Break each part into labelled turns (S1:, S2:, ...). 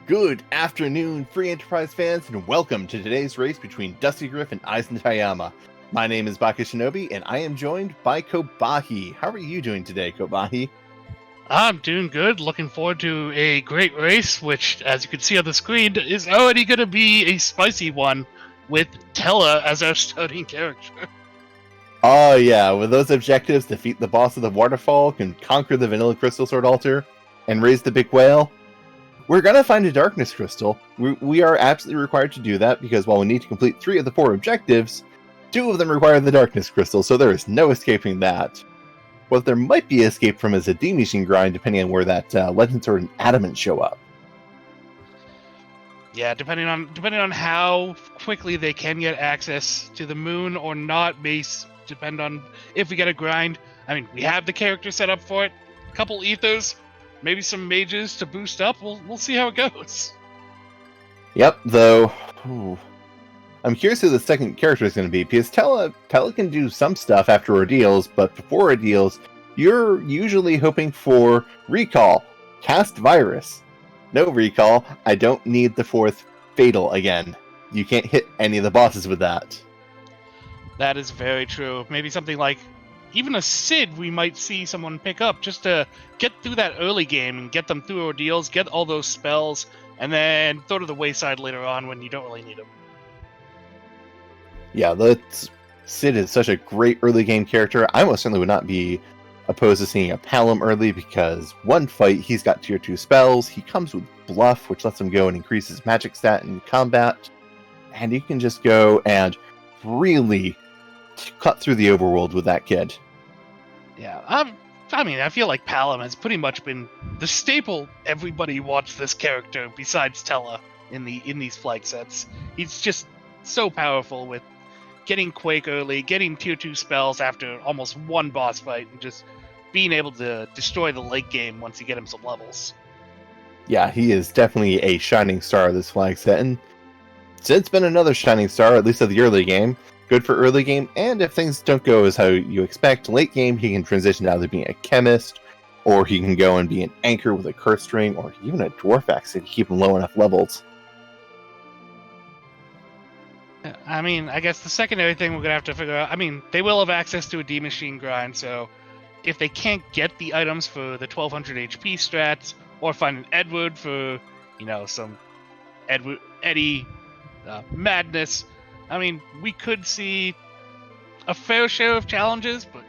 S1: Good afternoon, Free Enterprise fans, and welcome to today's race between dustygriff and EizanTayama. My name is Baka Shinobi, and I am joined by Kobahi. How are you doing today, Kobahi?
S2: I'm doing good. Looking forward to a great race, which, as you can see on the screen, is already going to be a spicy one with Tella as our starting character.
S1: Oh yeah, with those objectives, defeat the boss of the waterfall, can conquer the vanilla crystal sword altar, and raise the big whale. We're gonna find a darkness crystal. We are absolutely required to do that because while we need to complete 3 of the 4 objectives, 2 of them require the darkness crystal, so there is no escaping that. What there might be escape from is a D machine grind, depending on where that legend sword and adamant show up.
S2: Yeah, depending on how quickly they can get access to the moon or not, may depend on if we get a grind. I mean, we have the character set up for it. A couple ethers, maybe some mages to boost up. We'll see how it goes.
S1: Yep, though. I'm curious who the second character is going to be, because Tella can do some stuff after ordeals, but before ordeals, you're usually hoping for recall, cast virus. No recall, I don't need the 4th fatal again. You can't hit any of the bosses with that.
S2: That is very true. Maybe something like even a Sid we might see someone pick up just to get through that early game and get them through ordeals, get all those spells, and then throw to the wayside later on when you don't really need them.
S1: Yeah, Sid is such a great early game character. I most certainly would not be opposed to seeing a Palom early because one fight, he's got tier 2 spells, he comes with Bluff, which lets him go and increases magic stat in combat, and you can just go and really cut through the overworld with that kid.
S2: Yeah, I feel like Palom has pretty much been the staple everybody wants this character besides Tella in these flag sets. He's just so powerful with getting Quake early, getting tier 2 spells after almost one boss fight, and just being able to destroy the late game once you get him some levels.
S1: Yeah, he is definitely a shining star of this flag set, and Sid's been another shining star, at least of the early game. Good for early game, and if things don't go as how you expect, late game he can transition to either being a chemist, or he can go and be an anchor with a curse ring, or even a dwarf axe if you keep him low enough levels.
S2: I mean, I guess the secondary thing we're going to have to figure out, I mean, they will have access to a D-Machine grind, so if they can't get the items for the 1200 HP strats, or find an Edward for, some Eddie madness, I mean, we could see a fair share of challenges, but...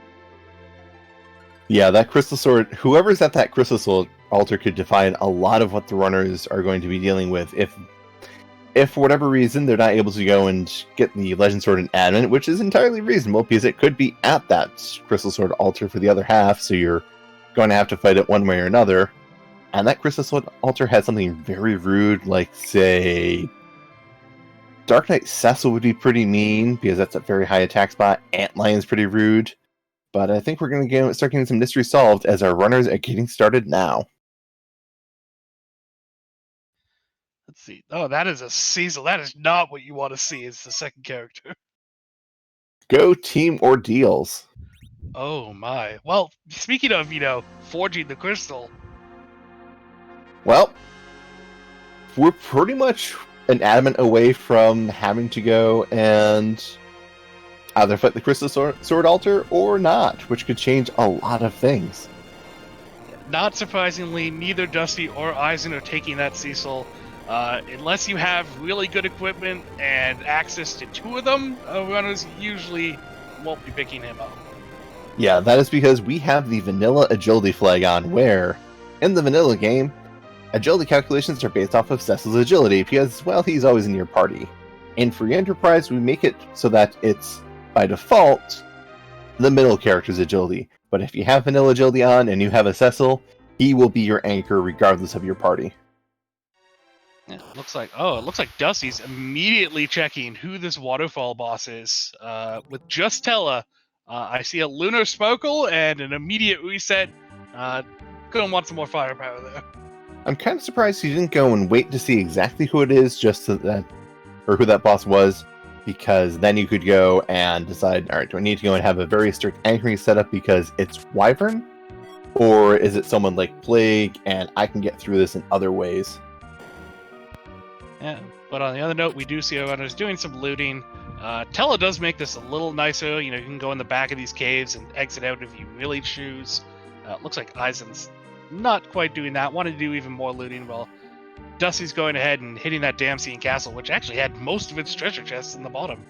S1: Yeah, that Crystal Sword, whoever's at that Crystal Sword altar could define a lot of what the runners are going to be dealing with if for whatever reason they're not able to go and get the Legend Sword and adamant, which is entirely reasonable because it could be at that Crystal Sword altar for the other half, so you're going to have to fight it one way or another. And that Crystal Sword altar has something very rude, like, say, Dark Knight Cecil would be pretty mean because that's a very high attack spot. Antlion's pretty rude. But I think we're going to start getting some mystery solved as our runners are getting started now.
S2: Let's see. Oh, that is a Cecil. That is not what you want to see as the second character.
S1: Go team ordeals.
S2: Oh my. Well, speaking of, forging the crystal.
S1: Well, we're pretty much an adamant away from having to go and either fight the Crystal Sword altar or not, which could change a lot of things.
S2: Not surprisingly, neither Dusty or Eizan are taking that Cecil. Unless you have really good equipment and access to 2 of them, runners usually won't be picking him up.
S1: Yeah, that is because we have the vanilla agility flag on, where, in the vanilla game, agility calculations are based off of Cecil's agility, because, well, he's always in your party. In Free Enterprise, we make it so that it's, by default, the middle character's agility. But if you have vanilla agility on and you have a Cecil, he will be your anchor regardless of your party.
S2: Yeah, it looks like Dusty's immediately checking who this waterfall boss is. With just Tella, I see a Lunar Sparkle and an immediate reset. Couldn't want some more firepower there.
S1: I'm kind of surprised he didn't go and wait to see exactly who it is, or who that boss was, because then you could go and decide, alright, do I need to go and have a very strict anchoring setup because it's Wyvern? Or is it someone like Plague and I can get through this in other ways?
S2: Yeah, but on the other note, we do see our runners doing some looting. Tella does make this a little nicer. You know, you can go in the back of these caves and exit out if you really choose. Looks like Eizan's not quite doing that. Wanted to do even more looting. Well, Dusty's going ahead and hitting that Damsine castle, which actually had most of its treasure chests in the bottom.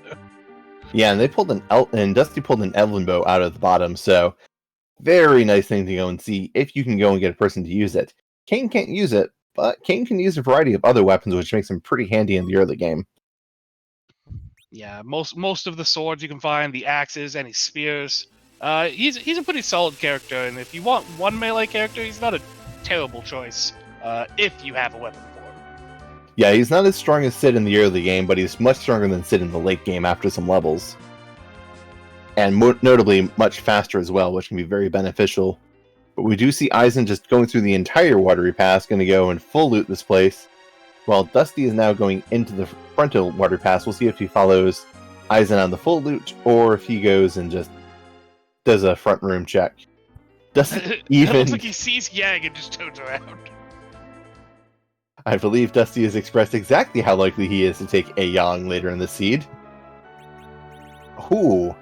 S1: Yeah, and they pulled and Dusty pulled an Evelyn bow out of the bottom, so very nice thing to go and see if you can go and get a person to use it. Kain can't use it, but Kain can use a variety of other weapons, which makes him pretty handy in the early game.
S2: Yeah, most of the swords you can find, the axes, any spears. He's a pretty solid character, and if you want one melee character, he's not a terrible choice. If you have a weapon for him.
S1: Yeah, he's not as strong as Sid in the early game, but he's much stronger than Sid in the late game after some levels. And notably, much faster as well, which can be very beneficial. But we do see Eizan just going through the entire watery pass, going to go and full loot this place. While Dusty is now going into the frontal water pass. We'll see if he follows Eizan on the full loot, or if he goes and just does a front room check. Dusty even...
S2: It looks like he sees Yang and just turns around.
S1: I believe Dusty has expressed exactly how likely he is to take a Yang later in the seed. Ooh.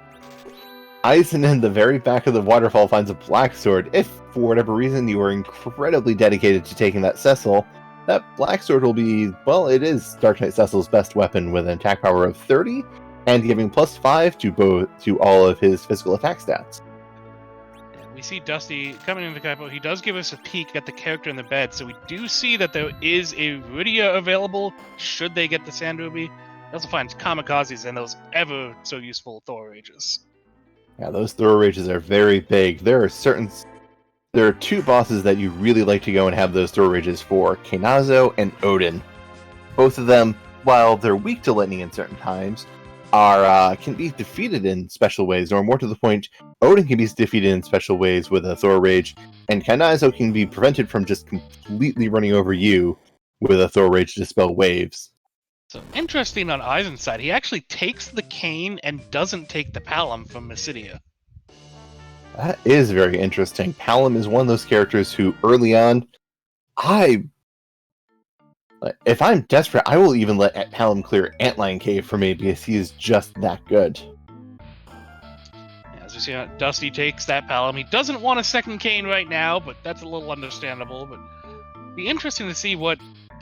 S1: Eizan in the very back of the waterfall finds a black sword. If, for whatever reason, you are incredibly dedicated to taking that Cecil, that black sword will be, well, it is Dark Knight Cecil's best weapon with an attack power of 30, and giving +5 to all of his physical attack stats.
S2: We see Dusty coming into the capital. He does give us a peek at the character in the bed, so we do see that there is a Rudia available should they get the Sand Ruby. He also finds Kamikazes and those ever so useful Thor Rages.
S1: Yeah, those Thor Rages are very big. There are two bosses that you really like to go and have those Thor Rages for, Kenazo and Odin. Both of them, while they're weak to lightning in certain times, can be defeated in special ways, or more to the point, Odin can be defeated in special ways with a Thor Rage, and Kenazo can be prevented from just completely running over you with a Thor Rage to dispel waves.
S2: So, interesting on Eizan's side, he actually takes the cane and doesn't take the Palom from Mysidia.
S1: That is very interesting. Palom is one of those characters who, early on, if I'm desperate, I will even let Palom clear Antlion Cave for me because he is just that good.
S2: As we see, Dusty takes that Palom. He doesn't want a second cane right now, but that's a little understandable. But it'd be interesting to see what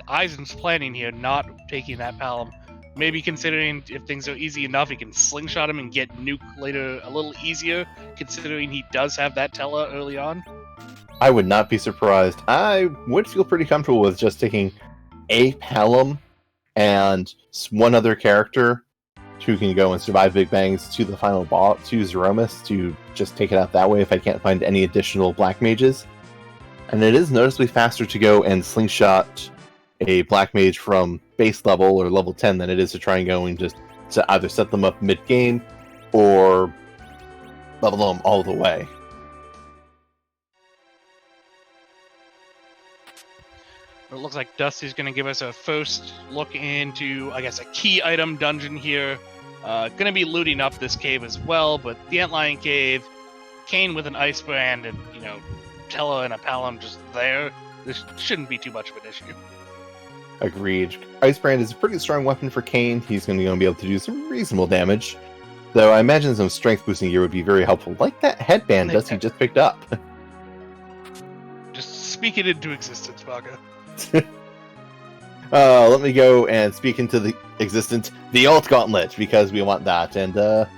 S2: Eizan's planning here, not taking that Palom. Maybe considering if things are easy enough, he can slingshot him and get nuke later a little easier, considering he does have that Tella early on.
S1: I would not be surprised. I would feel pretty comfortable with just taking a Palom and one other character who can go and survive Big Bangs to the final boss, to Threemus, to just take it out that way if I can't find any additional Black Mages. And it is noticeably faster to go and slingshot a Black Mage from base level or level 10 than it is to try and go and just to either set them up mid-game or level them all the way.
S2: It looks like Dusty's going to give us a first look into, I guess, a key item dungeon here. Going to be looting up this cave as well, but the Antlion Cave, Kain with an Ice Brand, and, Tella and a Palom just there. This shouldn't be too much of an issue.
S1: Agreed. Ice Brand is a pretty strong weapon for Kain. He's going to be able to do some reasonable damage. Though I imagine some strength boosting gear would be very helpful, like that headband Dusty just picked up.
S2: Just speak it into existence, Baga.
S1: Let me go and speak into the existence, the Alt Gauntlet, because we want that. And, well,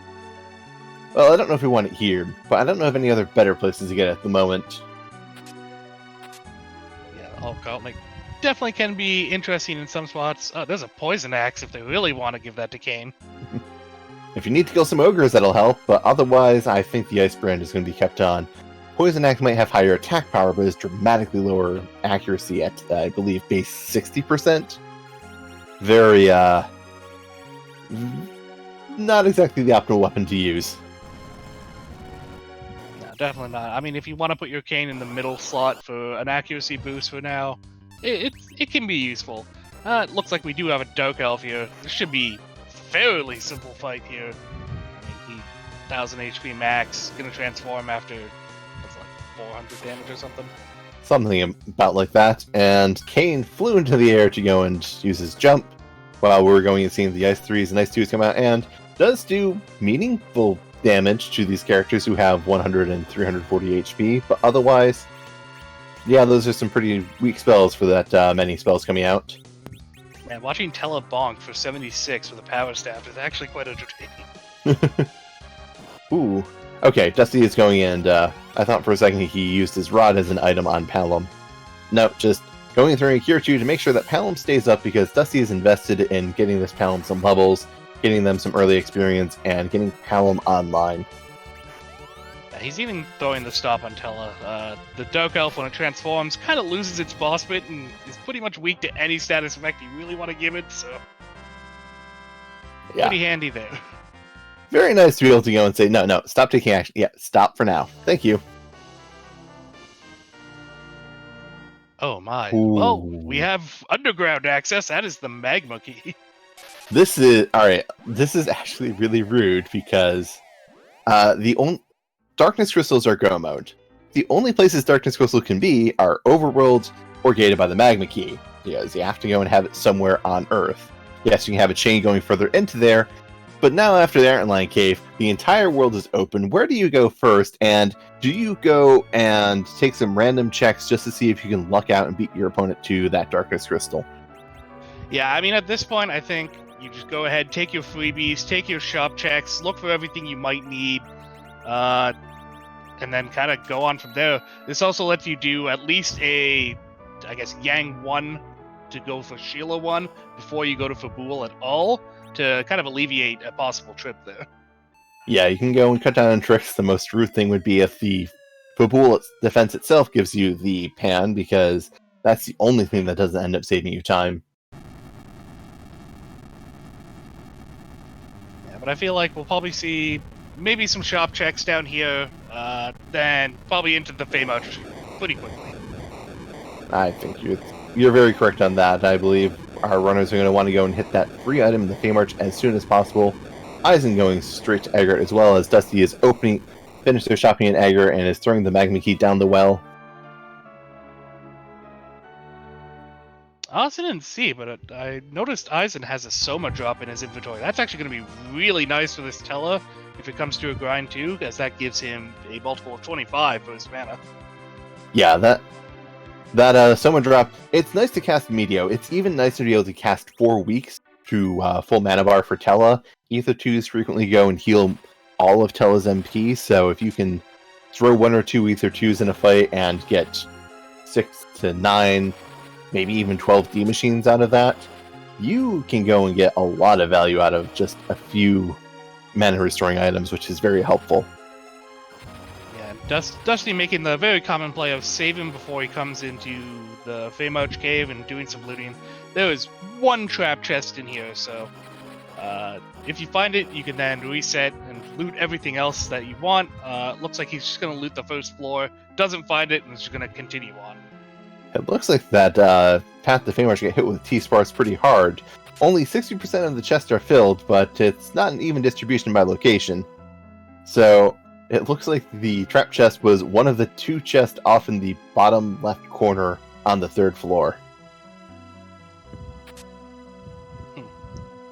S1: I don't know if we want it here, but I don't know of any other better places to get it at the moment.
S2: Yeah, Alt Gauntlet definitely can be interesting in some spots. There's a Poison Axe if they really want to give that to Kain.
S1: If you need to kill some ogres, that'll help, but otherwise, I think the Ice Brand is going to be kept on. Poison Axe might have higher attack power, but is dramatically lower accuracy at, I believe, base 60%. Very, not exactly the optimal weapon to use.
S2: No, definitely not. I mean, if you want to put your Kain in the middle slot for an accuracy boost for now, it can be useful. It looks like we do have a Dark Elf here. This should be fairly simple fight here. 1000 HP max, gonna transform after 400 damage or something.
S1: Something about like that, and Kain flew into the air to go and use his jump, while we're going and seeing the Ice 3s and Ice 2s come out, and does do meaningful damage to these characters who have 100 and 340 HP, but otherwise, yeah, those are some pretty weak spells for that many spells coming out.
S2: Man, watching Tella bonk for 76 with a power staff is actually quite entertaining.
S1: Ooh. Okay, Dusty is going in, and I thought for a second he used his rod as an item on Palom. No, just going through a Cure 2 to make sure that Palom stays up, because Dusty is invested in getting this Palom some levels, getting them some early experience, and getting Palom online.
S2: Yeah, he's even throwing the stop on Tella. The Dark Elf, when it transforms, kind of loses its boss bit and is pretty much weak to any status effect you really want to give it, so...
S1: Yeah.
S2: Pretty handy there.
S1: Very nice to be able to go and say, no, stop taking action. Yeah, stop for now. Thank you.
S2: Oh my.
S1: Ooh.
S2: Well, we have underground access. That is the magma key.
S1: This is... Alright, this is actually really rude, because Darkness Crystals are Go mode. The only places Darkness Crystal can be are overworlds or gated by the magma key, because you have to go and have it somewhere on Earth. Yes, you can have a chain going further into there, but now after the Iron Lion Cave, the entire world is open. Where do you go first? And do you go and take some random checks just to see if you can luck out and beat your opponent to that Darkness Crystal?
S2: Yeah, I mean, at this point, I think you just go ahead, take your freebies, take your shop checks, look for everything you might need, and then kind of go on from there. This also lets you do at least a, I guess, Yang 1 to go for Sheila 1 before you go to Fabul at all, to kind of alleviate a possible trip there.
S1: Yeah, you can go and cut down on tricks. The most rude thing would be if the Fabul defense itself gives you the pan, because that's the only thing that doesn't end up saving you time.
S2: Yeah, but I feel like we'll probably see maybe some shop checks down here, then probably into the Feymarch pretty quickly.
S1: I think you're very correct on that. I believe our runners are going to want to go and hit that free item in the Feymarch as soon as possible. Eizan going straight to Egger, as well as Dusty is finished their shopping in Egger and is throwing the magma key down the well.
S2: I honestly didn't see, but I noticed Eizan has a Soma drop in his inventory. That's actually going to be really nice for this Tella if it comes to a grind too, as that gives him a multiple of 25 for his mana.
S1: Yeah, that Soma drop, it's nice to cast Medio. It's even nicer to be able to cast 4 weeks to full mana bar for Tella. Ether 2s frequently go and heal all of Tella's MP, so if you can throw 1 or 2 Ether 2s in a fight and get 6 to 9, maybe even 12 D machines out of that, you can go and get a lot of value out of just a few mana restoring items, which is very helpful.
S2: Dusty making the very common play of saving before he comes into the Feymarch cave and doing some looting. There is 1 trap chest in here, so if you find it, you can then reset and loot everything else that you want. Looks like he's just going to loot the first floor, doesn't find it, and is just going to continue on.
S1: It looks like that path to Feymarch get hit with T-Spars pretty hard. Only 60% of the chests are filled, but it's not an even distribution by location. So it looks like the trap chest was one of the 2 chests off in the bottom left corner on the 3rd floor.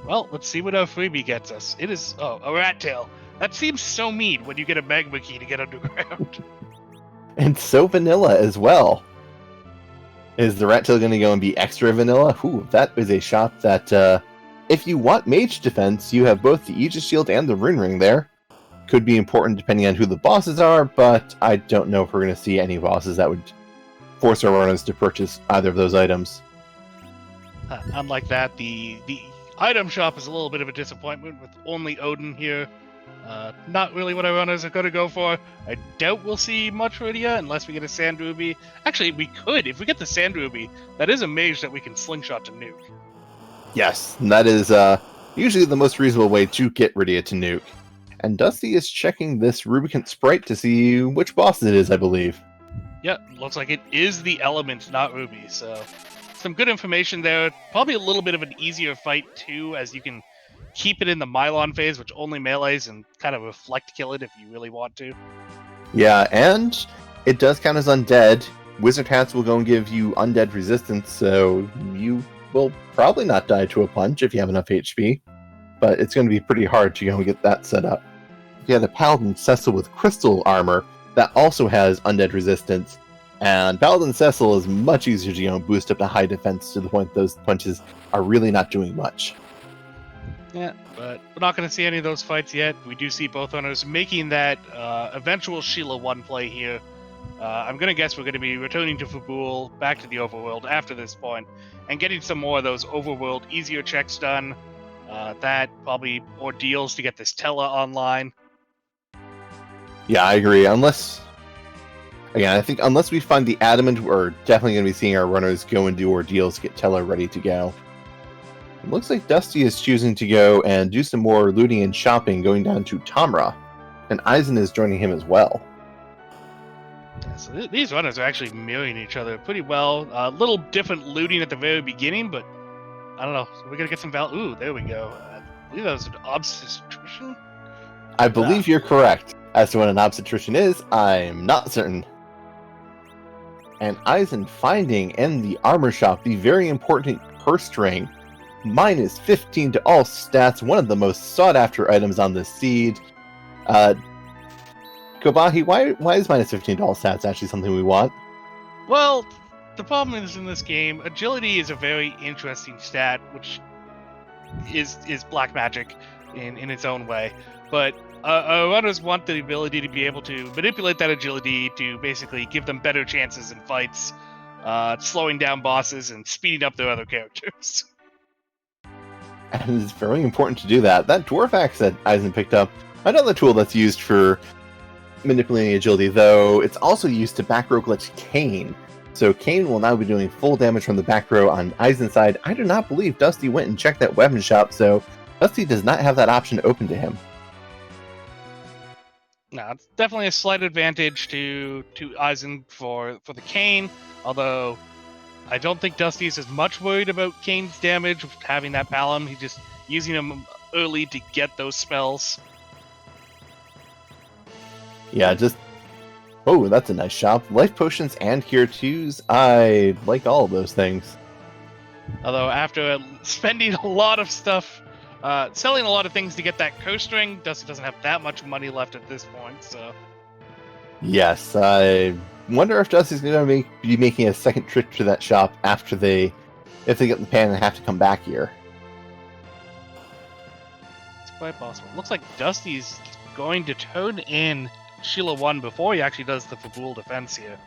S2: Well, let's see what our freebie gets us. It is, a rat tail. That seems so mean when you get a magma key to get underground.
S1: And so vanilla as well. Is the rat tail going to go and be extra vanilla? Ooh, that is a shop that, if you want mage defense, you have both the Aegis Shield and the Rune Ring there. Could be important depending on who the bosses are, but I don't know if we're going to see any bosses that would force our runners to purchase either of those items.
S2: Unlike that, the item shop is a little bit of a disappointment with only Odin here. Not really what our runners are going to go for. I doubt we'll see much Rydia unless we get a Sand Ruby. Actually, we could. If we get the Sand Ruby, that is a mage that we can slingshot to nuke.
S1: Yes, and that is usually the most reasonable way to get Rydia to nuke. And Dusty is checking this Rubicant Sprite to see which boss it is, I believe.
S2: Yeah, looks like it is the Element, not Ruby, so some good information there. Probably a little bit of an easier fight, too, as you can keep it in the Mylon phase, which only melees, and kind of reflect kill it if you really want to.
S1: Yeah, and it does count as undead. Wizard hats will go and give you undead resistance, so you will probably not die to a punch if you have enough HP, but it's going to be pretty hard to go and get that set up. You have the Paladin Cecil with crystal armor that also has undead resistance, and Paladin Cecil is much easier to boost up to high defense to the point those punches are really not doing much.
S2: Yeah, but we're not going to see any of those fights yet. We do see both runners making that eventual Sheila 1 play here. I'm going to guess we're going to be returning to Fabul, back to the overworld after this point, and getting some more of those overworld easier checks done. That probably ordeals to get this Tella online.
S1: Yeah, I agree. I think unless we find the Adamant, we're definitely going to be seeing our runners go and do ordeals to get Tella ready to go. It looks like Dusty is choosing to go and do some more looting and shopping, going down to Tamra, and Eizan is joining him as well.
S2: Yeah, so these runners are actually mirroring each other pretty well. A little different looting at the very beginning, but I don't know. So we're going to get some value. Ooh, there we go. I believe that was an obstetrician?
S1: I believe you're correct. As to what an obstetrician is, I'm not certain. And Eizan finding in the armor shop the very important purse string, minus 15 to all stats, one of the most sought after items on this seed. Kobahi, why is minus 15 to all stats actually something we want?
S2: Well, the problem is in this game, agility is a very interesting stat, which is black magic in its own way. But runners want the ability to be able to manipulate that agility to basically give them better chances in fights, slowing down bosses and speeding up their other characters.
S1: And it's very important to do that. That dwarf axe that Eizan picked up, another tool that's used for manipulating agility, though it's also used to back row glitch Kane. So Kane will now be doing full damage from the back row on Eizan's side. I do not believe Dusty went and checked that weapon shop, so Dusty does not have that option open to him.
S2: No, it's definitely a slight advantage to Eizan for the Kane, although I don't think Dusty's as much worried about Kane's damage with having that Palom. He's just using him early to get those spells.
S1: Yeah, just... Oh, that's a nice shop. Life potions and cure 2s. I like all of those things.
S2: Although after spending a lot of stuff, selling a lot of things to get that coast ring, Dusty doesn't have that much money left at this point, so...
S1: Yes, I wonder if Dusty's going to be making a second trip to that shop after if they get the pan and have to come back here.
S2: It's quite possible. Looks like Dusty's going to turn in Sheila 1 before he actually does the Fabul defense here.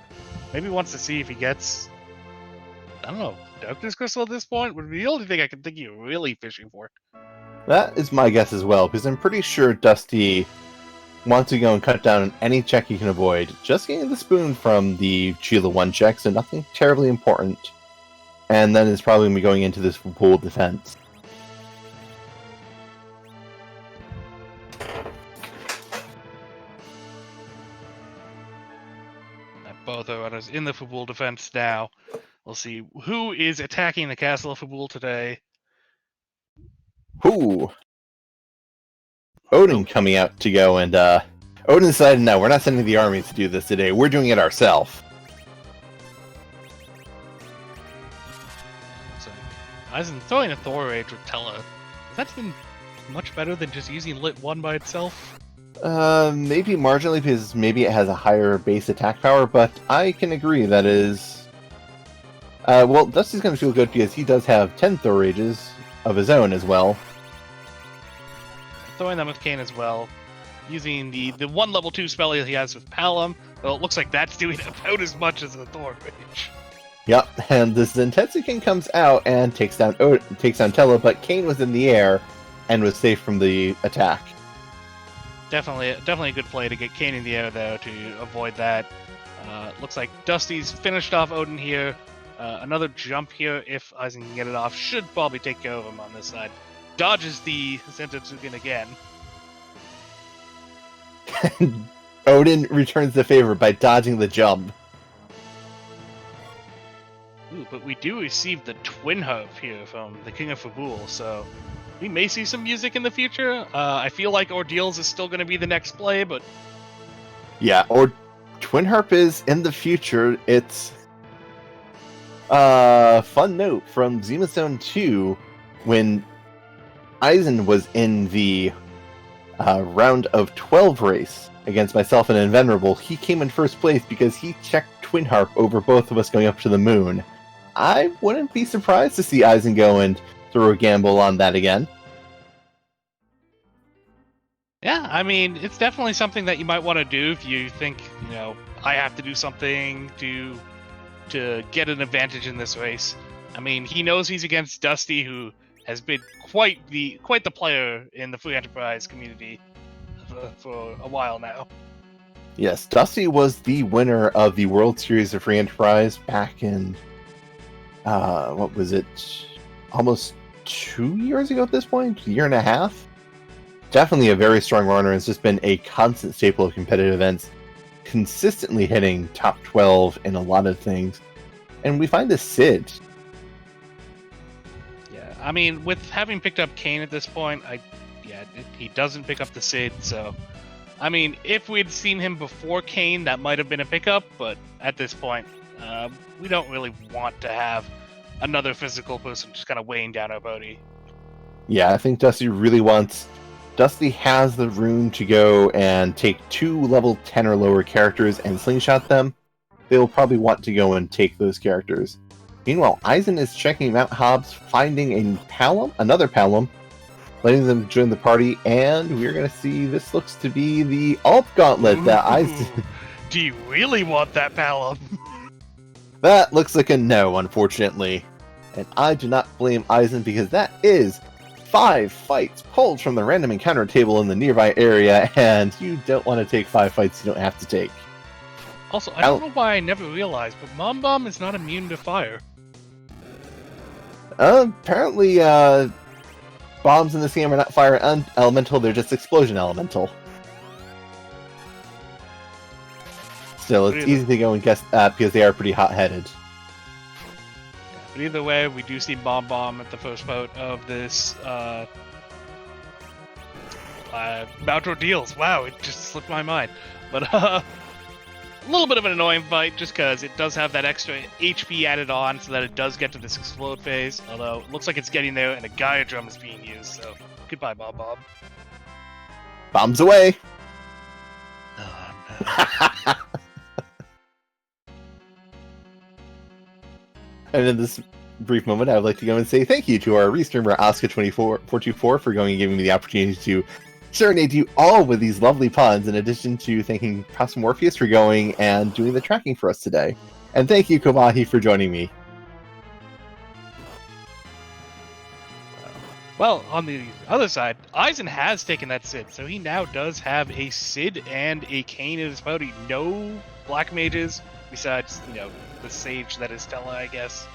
S2: Maybe he wants to see if he gets, I don't know, Darkness Crystal at this point would be the only thing I can think you're really fishing for.
S1: That is my guess as well, because I'm pretty sure Dusty wants to go and cut down on any check he can avoid. Just getting the spoon from the Sheila 1 check, so nothing terribly important. And then it's probably going to be going into this Fabul defense.
S2: Both are runners in the Fabul defense now. We'll see who is attacking the castle of Fabul today.
S1: Ooh. Odin coming out to go and Odin decided, no, we're not sending the army to do this today. We're doing it ourselves.
S2: So, Eizan throwing a Thor Rage with Tella. Is that even much better than just using Lit 1 by itself?
S1: Maybe marginally, because maybe it has a higher base attack power, but I can agree that is... well, Dusty's going to feel good because he does have 10 Thor Rages of his own as well.
S2: Throwing them with Kane as well. Using the one level 2 spell he has with Palom, well, it looks like that's doing about as much as the Thor Rage.
S1: Yep, and this Intensican comes out and takes down Tella, but Kane was in the air and was safe from the attack.
S2: Definitely a good play to get Kane in the air, though, to avoid that. Looks like Dusty's finished off Odin here. Another jump here, if Eizan can get it off, should probably take care of him on this side. Dodges the Zentatsuken again.
S1: Odin returns the favor by dodging the jump.
S2: Ooh, but we do receive the Twin Harp here from the King of Fabul, so... we may see some music in the future. I feel like Ordeals is still going to be the next play, but...
S1: yeah, or Twin Harp is in the future. It's Fun note from Zima Zone 2, when Eisen was in the round of 12 race against myself and Invenerable, he came in first place because he checked Twin Harp over both of us going up to the moon. I wouldn't be surprised to see Eisen go and throw a gamble on that again.
S2: Yeah, I mean, it's definitely something that you might want to do if you think, I have to do something to get an advantage in this race. I mean, he knows he's against Dusty, who has been quite the player in the Free Enterprise community for a while now.
S1: Yes, Dusty was the winner of the World Series of Free Enterprise back in, what was it, almost 2 years ago at this point? A year and a half? Definitely a very strong runner, and has just been a constant staple of competitive events, consistently hitting top 12 in a lot of things. And we find the Sid.
S2: Yeah, I mean, with having picked up Kane at this point, he doesn't pick up the Sid, so... I mean, if we'd seen him before Kane, that might have been a pickup, but at this point, we don't really want to have another physical person just kind of weighing down our body.
S1: Yeah, I think Dusty really wants... Dusty has the room to go and take 2 level 10 or lower characters and slingshot them. They'll probably want to go and take those characters. Meanwhile, Eisen is checking Mount Hobbs, finding another Palom, letting them join the party, and we're going to see this looks to be the Alt Gauntlet that Eisen...
S2: Do you really want that Palom?
S1: That looks like a no, unfortunately. And I do not blame Eisen, because that is 5 fights pulled from the random encounter table in the nearby area, and you don't want to take 5 fights you don't have to take.
S2: Also, I don't know why I never realized, but Mom Bomb is not immune to fire.
S1: Apparently, bombs in this game are not fire elemental, they're just explosion elemental. Still, it's easy to go and guess that because they are pretty hot-headed.
S2: Yeah, but either way, we do see Bomb at the first vote of this Mount Ordeals. Wow, it just slipped my mind. But a little bit of an annoying fight just because it does have that extra HP added on so that it does get to this explode phase. Although it looks like it's getting there and a Gaia drum is being used, so goodbye, Bob.
S1: Bombs away!
S2: Oh, no.
S1: And in this brief moment, I would like to go and say thank you to our restreamer, Oscar24424, for going and giving me the opportunity to serenade you all with these lovely puns, in addition to thanking Cosmo Morpheus for going and doing the tracking for us today. And thank you, Kobahi, for joining me.
S2: Well, on the other side, Eisen has taken that Sid, so he now does have a Sid and a Kane in his party. No black mages, besides, the sage that is Stella, I guess.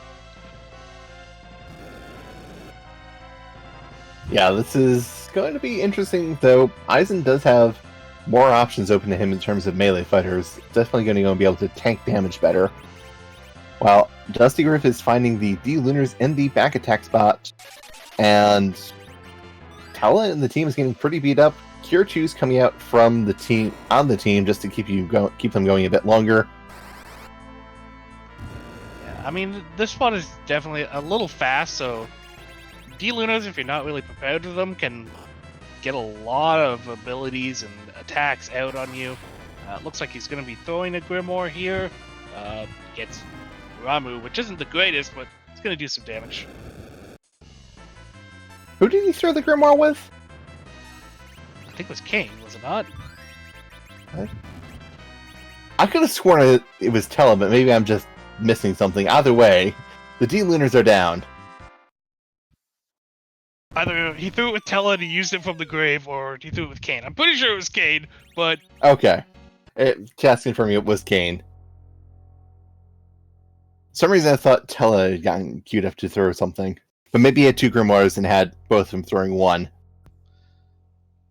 S1: Yeah, this is going to be interesting, though. Eisen does have more options open to him in terms of melee fighters. Definitely going to go and be able to tank damage better. While dustygriff is finding the D-Lunars in the back attack spot, and Tella and the team is getting pretty beat up. Kirachu's coming out from the team just to keep them going a bit longer.
S2: I mean, this spot is definitely a little fast, so D-Lunars, if you're not really prepared for them, can get a lot of abilities and attacks out on you. It looks like he's going to be throwing a Grimoire here. Gets Ramu, which isn't the greatest, but it's going to do some damage.
S1: Who did he throw the Grimoire with?
S2: I think it was Kane, was it not?
S1: I could have sworn it was Tella, but maybe I'm just missing something. Either way, the D-Lunars are down.
S2: Either he threw it with Tella and he used it from the grave, or he threw it with Kane. I'm pretty sure it was Kane, but...
S1: Okay. Tasking for me, it was Kane. For some reason I thought Tella had gotten queued up to throw something. But maybe he had 2 Grimoires and had both of them throwing 1.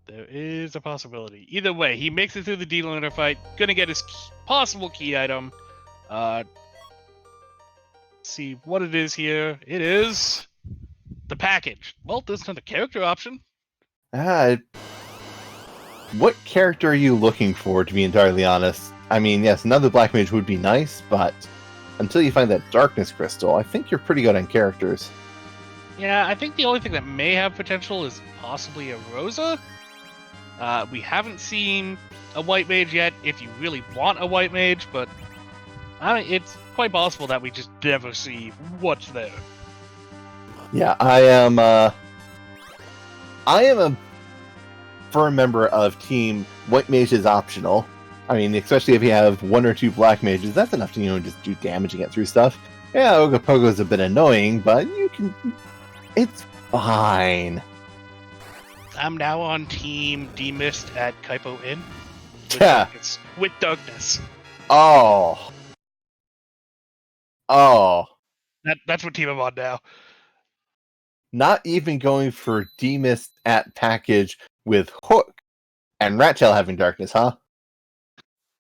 S2: There is a possibility. Either way, he makes it through the D-Lunar fight. Gonna get his possible key item. See what it is here. It is the package. Well, there's another character option.
S1: What character are you looking for, to be entirely honest? I mean, yes, another Black Mage would be nice, but until you find that darkness crystal, I think you're pretty good on characters.
S2: Yeah, I think the only thing that may have potential is possibly a Rosa. We haven't seen a white mage yet, if you really want a white mage, but I mean, it's quite possible that we just never see what's there.
S1: Yeah, I am a firm member of Team White Mage is optional. I mean, especially if you have one or two black mages, that's enough to, just do damage and get through stuff. Yeah, Ogopogo's a bit annoying, but it's fine.
S2: I'm now on Team Demist at Kaipo Inn.
S1: Yeah.
S2: With darkness.
S1: Oh.
S2: That's what team I'm on now.
S1: Not even going for Demist at package with Hook and Rattail having darkness, huh?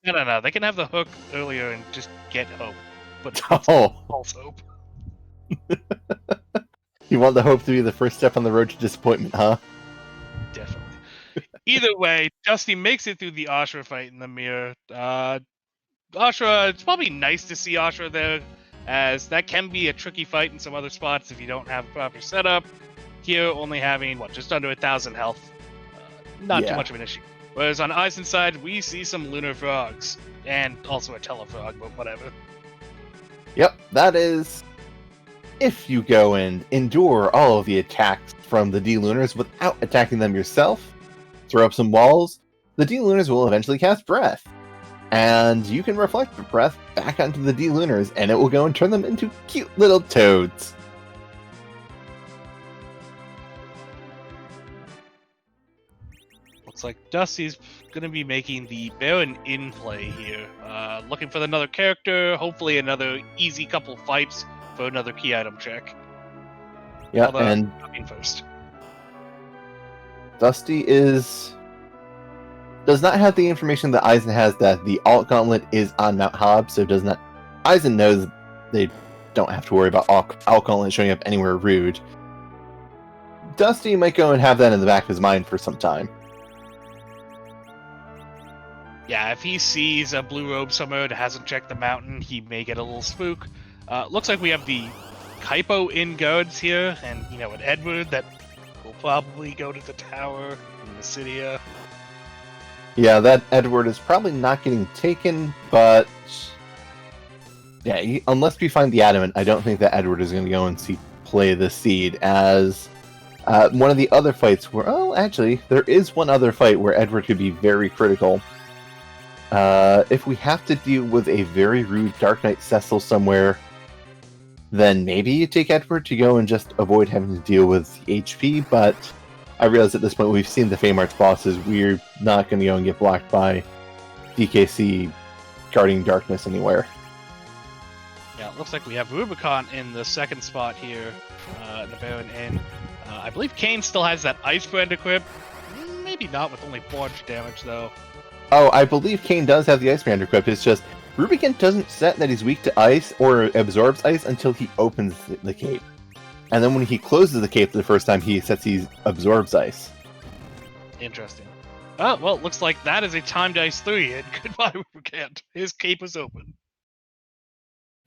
S2: No. They can have the Hook earlier and just get hope. But false hope.
S1: You want the hope to be the first step on the road to disappointment, huh?
S2: Definitely. Either way, Dusty makes it through the Ashra fight in the mirror. Ashra, it's probably nice to see Ashra there, as that can be a tricky fight in some other spots if you don't have a proper setup. Here, only having, just under 1,000 health. Not too much of an issue. Whereas on Eizan's side, we see some lunar frogs. And also a telefrog, but whatever.
S1: Yep, that is... If you go and endure all of the attacks from the D-Lunars without attacking them yourself, throw up some walls, the D-Lunars will eventually cast Breath. And you can reflect the breath back onto the D-Lunars, and it will go and turn them into cute little toads.
S2: Looks like Dusty's going to be making the Baron in play here. Looking for another character, hopefully another easy couple fights for another key item check.
S1: Yeah,
S2: although,
S1: and
S2: first.
S1: Dusty does not have the information that Eizan has that the Alt Gauntlet is on Mount Hob, so does not. Eizan knows they don't have to worry about Alt Gauntlet showing up anywhere rude. Dusty might go and have that in the back of his mind for some time.
S2: Yeah, if he sees a blue robe somewhere that hasn't checked the mountain, he may get a little spook. Looks like we have the Kaipo Inn guards here, and an Edward that will probably go to the tower in the city.
S1: Yeah, that Edward is probably not getting taken, but yeah, unless we find the Adamant, I don't think that Edward is going to go and play the Seed as one of the other fights where, actually, there is one other fight where Edward could be very critical. If we have to deal with a very rude Dark Knight Cecil somewhere, then maybe you take Edward to go and just avoid having to deal with the HP, but I realize at this point we've seen the Feymarch bosses, we're not going to go and get blocked by DKC guarding darkness anywhere.
S2: Yeah, it looks like we have Rubicon in the second spot here, in the Baron Inn. I believe Kane still has that Ice Brand equipped. Maybe not with only 400 damage, though.
S1: Oh, I believe Kane does have the Ice Brand equipped, it's just Rubicon doesn't set that he's weak to ice or absorbs ice until he opens the cape. And then when he closes the cape the first time, he sets he absorbs ice.
S2: Interesting. Oh, well, looks like that is a timed ice 3, and goodbye, Rubicon. His cape is open.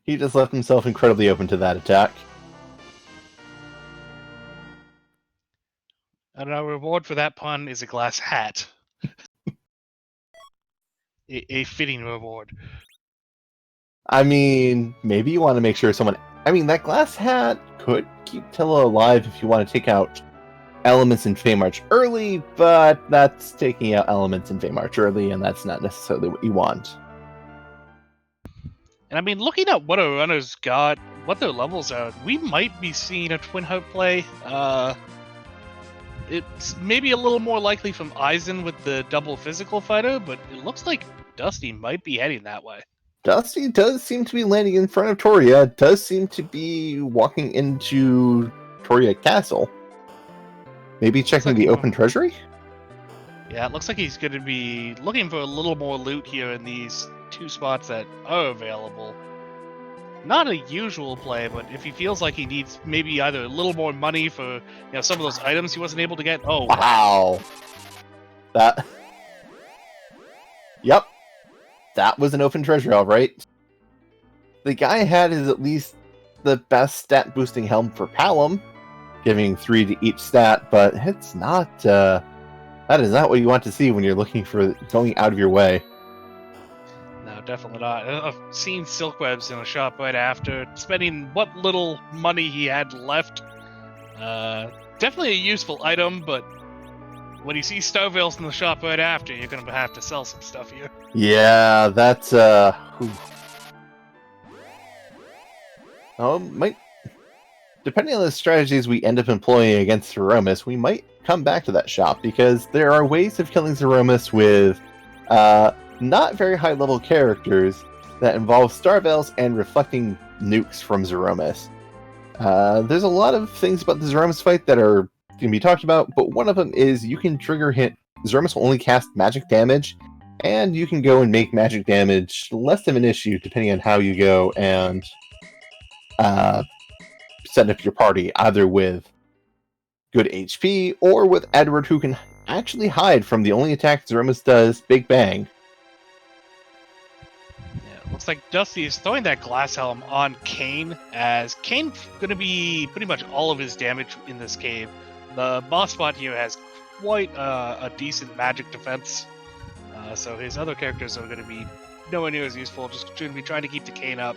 S1: He just left himself incredibly open to that attack.
S2: And our reward for that pun is a glass hat. a fitting reward.
S1: I mean, maybe you want to make sure someone... I mean, that glass hat could keep Tilla alive if you want to take out elements in Feymarch early, but that's taking out elements in Feymarch early, and that's not necessarily what you want.
S2: And I mean, looking at what our runners got, what their levels are, we might be seeing a Twin Heart play. It's maybe a little more likely from Eizan with the double physical fighter, but it looks like Dusty might be heading that way.
S1: Dusty does seem to be landing in front of Toria, does seem to be walking into Toria Castle. Maybe checking the open treasury?
S2: Yeah, it looks like he's going to be looking for a little more loot here in these two spots that are available. Not a usual play, but if he feels like he needs maybe either a little more money for some of those items he wasn't able to get. Oh,
S1: wow. That... Yep. That was an open treasure, all right. the guy had is at least the best stat boosting helm for Palom, giving 3 to each stat, but it's not, that is not what you want to see when you're looking for going out of your way.
S2: No, definitely not. I've seen Silkwebs in a shop right after, spending what little money he had left. Definitely a useful item, but when you see Starveils in the shop right after, you're gonna have to sell some stuff here.
S1: Yeah, that's, might... Depending on the strategies we end up employing against Threemus, we might come back to that shop, because there are ways of killing Threemus with, not very high-level characters that involve Starveils and reflecting nukes from Zeromus. There's a lot of things about the Zeromus fight that are going to be talked about, but one of them is you can trigger hit. Zeromus will only cast magic damage, and you can go and make magic damage less of an issue depending on how you go and set up your party, either with good HP or with Edward, who can actually hide from the only attack Zeromus does, Big Bang.
S2: Yeah, looks like Dusty is throwing that glass helm on Kane, as Kane's going to be pretty much all of his damage in this cave. The boss spot here has quite a decent magic defense, so his other characters are going to be nowhere near as useful, just going to be trying to keep the Kane up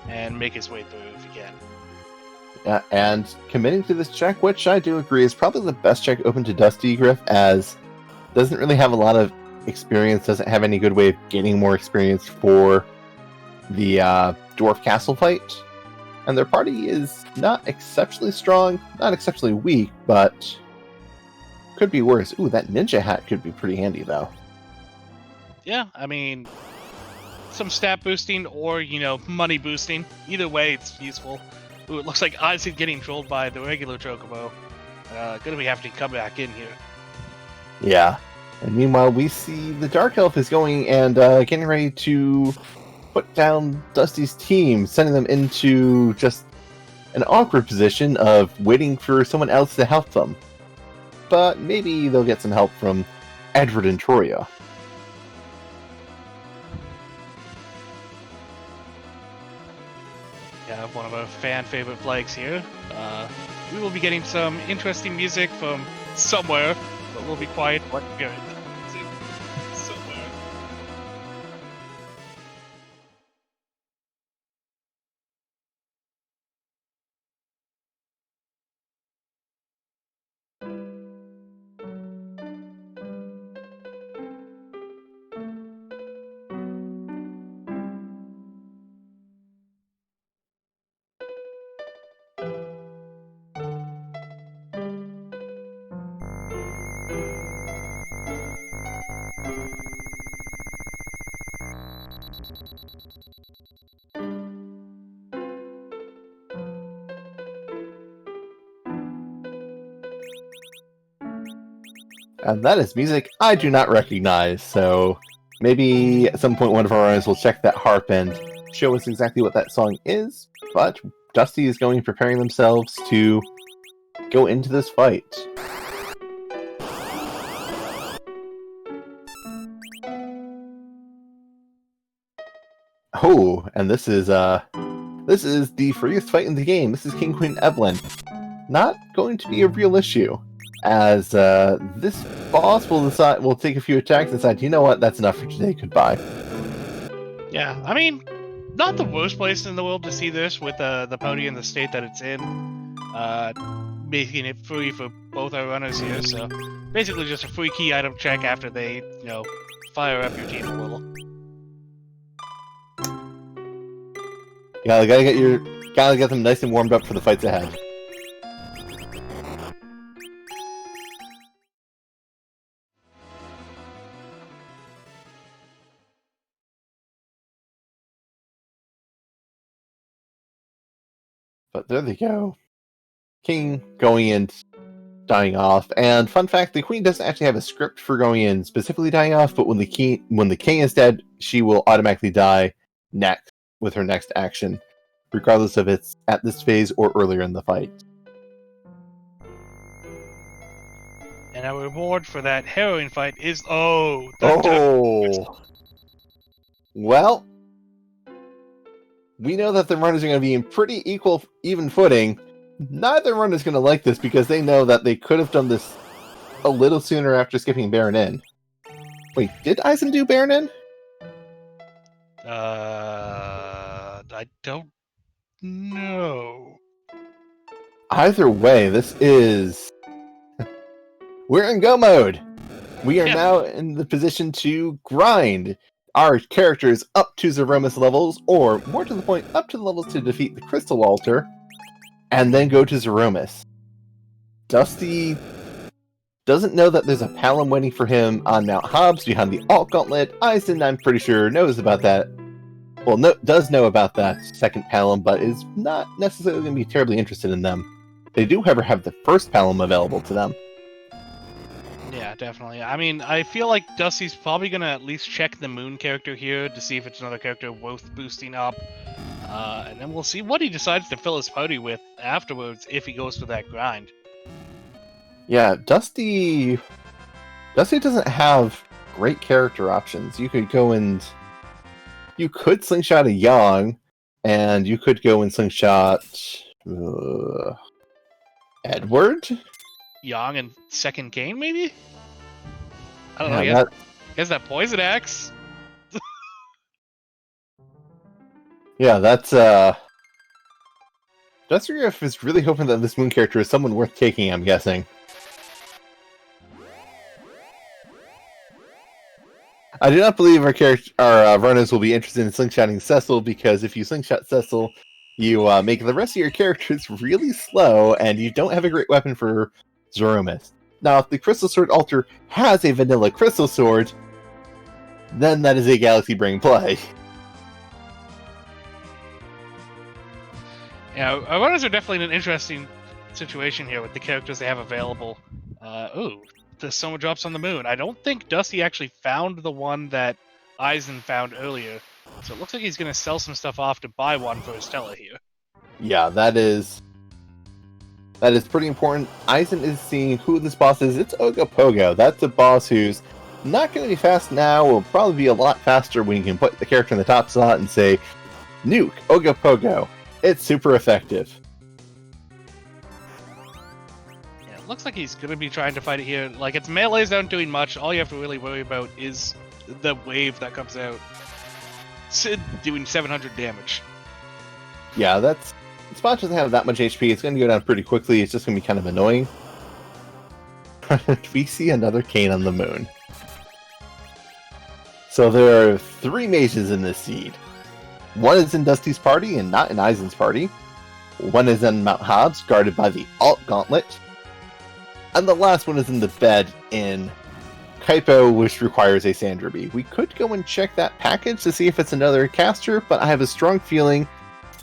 S2: and make his way through if he can.
S1: And committing to this check, which I do agree is probably the best check open to dustygriff, as doesn't really have a lot of experience, doesn't have any good way of getting more experience for the Dwarf Castle fight. And their party is not exceptionally strong, not exceptionally weak, but could be worse. Ooh, that ninja hat could be pretty handy, though.
S2: Yeah, I mean, some stat boosting or, money boosting. Either way, it's useful. Ooh, it looks like Eizan getting trolled by the regular Chocobo. Gonna be having to come back in here.
S1: Yeah. And meanwhile, we see the Dark Elf is going and getting ready to put down Dusty's team, sending them into just an awkward position of waiting for someone else to help them. But maybe they'll get some help from Edward and Troya.
S2: Yeah, one of our fan favorite flags here. We will be getting some interesting music from somewhere, but we'll be quiet. What good? Somewhere.
S1: And that is music I do not recognize, so maybe at some point one of our runners will check that harp and show us exactly what that song is, but Dusty is going preparing themselves to go into this fight. Oh, and this is the freest fight in the game. This is King Queen Evelyn. Not going to be a real issue, as this boss will take a few attacks and decide, you know what, that's enough for today, goodbye.
S2: Yeah, I mean, not the worst place in the world to see this with the pony in the state that it's in, making it free for both our runners here. So basically, just a free key item check after they, fire up your team a little.
S1: Yeah, gotta get them nice and warmed up for the fights ahead. But there they go. King going in, dying off. And fun fact, the Queen doesn't actually have a script for going in specifically dying off, but when the king is dead, she will automatically die next with her next action, regardless if it's at this phase or earlier in the fight.
S2: And our reward for that harrowing fight is
S1: Well, we know that the runners are going to be in pretty even footing. Neither runner's going to like this because they know that they could have done this a little sooner after skipping Baron in. Wait, did Eizan do Baron in?
S2: I don't know.
S1: Either way, this is... We're in go mode! We are now in the position to grind our characters up to Threemus levels, or more to the point, up to the levels to defeat the Crystal Altar, and then go to Threemus. Dusty doesn't know that there's a Palom waiting for him on Mount Hobbs behind the Alt Gauntlet. Eizan, I'm pretty sure, knows about that. Well, does know about that second Palom, but is not necessarily going to be terribly interested in them. They do, however, have the first Palom available to them.
S2: Yeah, definitely. I mean, I feel like Dusty's probably going to at least check the Moon character here to see if it's another character worth boosting up. And then we'll see what he decides to fill his party with afterwards if he goes for that grind.
S1: Yeah, Dusty doesn't have great character options. You could go and... You could slingshot a Yang, and you could go and slingshot... Edward?
S2: Yang and second Kane, maybe? I don't know.
S1: Yeah,
S2: He has that Poison Axe.
S1: Yeah, that's... dustygriff is really hoping that this Moon character is someone worth taking, I'm guessing. I do not believe our runners will be interested in slingshotting Cecil, because if you slingshot Cecil, you make the rest of your characters really slow, and you don't have a great weapon for Threemus. Now, if the Crystal Sword Altar has a vanilla Crystal Sword, then that is a Galaxy Brain play.
S2: Yeah, our runners are definitely in an interesting situation here with the characters they have available. The Soma drops on the Moon. I don't think Dusty actually found the one that Eizan found earlier. So it looks like he's going to sell some stuff off to buy one for Estella here.
S1: Yeah, that is pretty important. Eizan is seeing who this boss is. It's Ogopogo. That's a boss who's not going to be fast now. Will probably be a lot faster when you can put the character in the top slot and say, nuke Ogopogo. It's super effective.
S2: Yeah, it looks like he's going to be trying to fight it here. Like, its melees aren't doing much. All you have to really worry about is the wave that comes out. Sid doing 700 damage.
S1: Yeah, this bot doesn't have that much HP. It's going to go down pretty quickly. It's just going to be kind of annoying. We see another Kane on the Moon. So there are 3 mages in this seed. One is in Dusty's party and not in Eizan's party. One is in Mount Hobbs, guarded by the Alt Gauntlet. And the last one is in the bed in Kaipo, which requires a Sandra Bee. We could go and check that package to see if it's another caster, but I have a strong feeling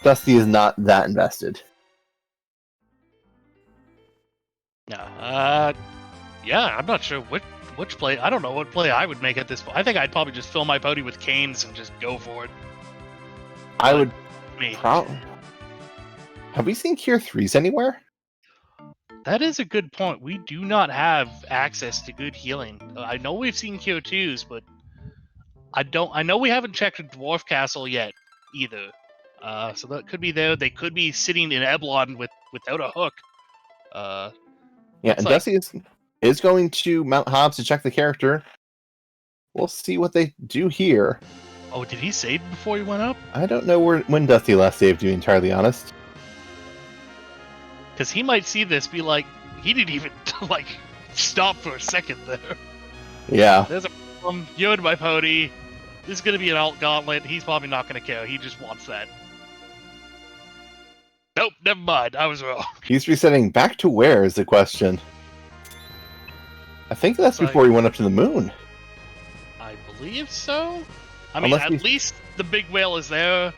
S1: Dusty is not that invested.
S2: Yeah, I'm not sure which play. I don't know what play I would make at this point. I think I'd probably just fill my party with Canes and just go for it.
S1: I would
S2: me.
S1: Have we seen Cure 3s anywhere?
S2: That is a good point. We do not have access to good healing. I know we've seen Cure 2s, but I know we haven't checked Dwarf Castle yet either. So that could be there. They could be sitting in Eblon without a hook.
S1: Yeah, and Dusty is going to Mount Hobbs to check the character. We'll see what they do here.
S2: Oh, did he save before he went up?
S1: I don't know when Dusty last saved, to be entirely honest.
S2: Because he might see this, be like, he didn't even, stop for a second there.
S1: Yeah.
S2: There's a problem. You're in my party. This is going to be an alt gauntlet. He's probably not going to care. He just wants that. Nope, never mind. I was wrong.
S1: He's resetting back to where is the question. I think that's before he went up to the Moon.
S2: I believe so. I mean, at least the big whale is there.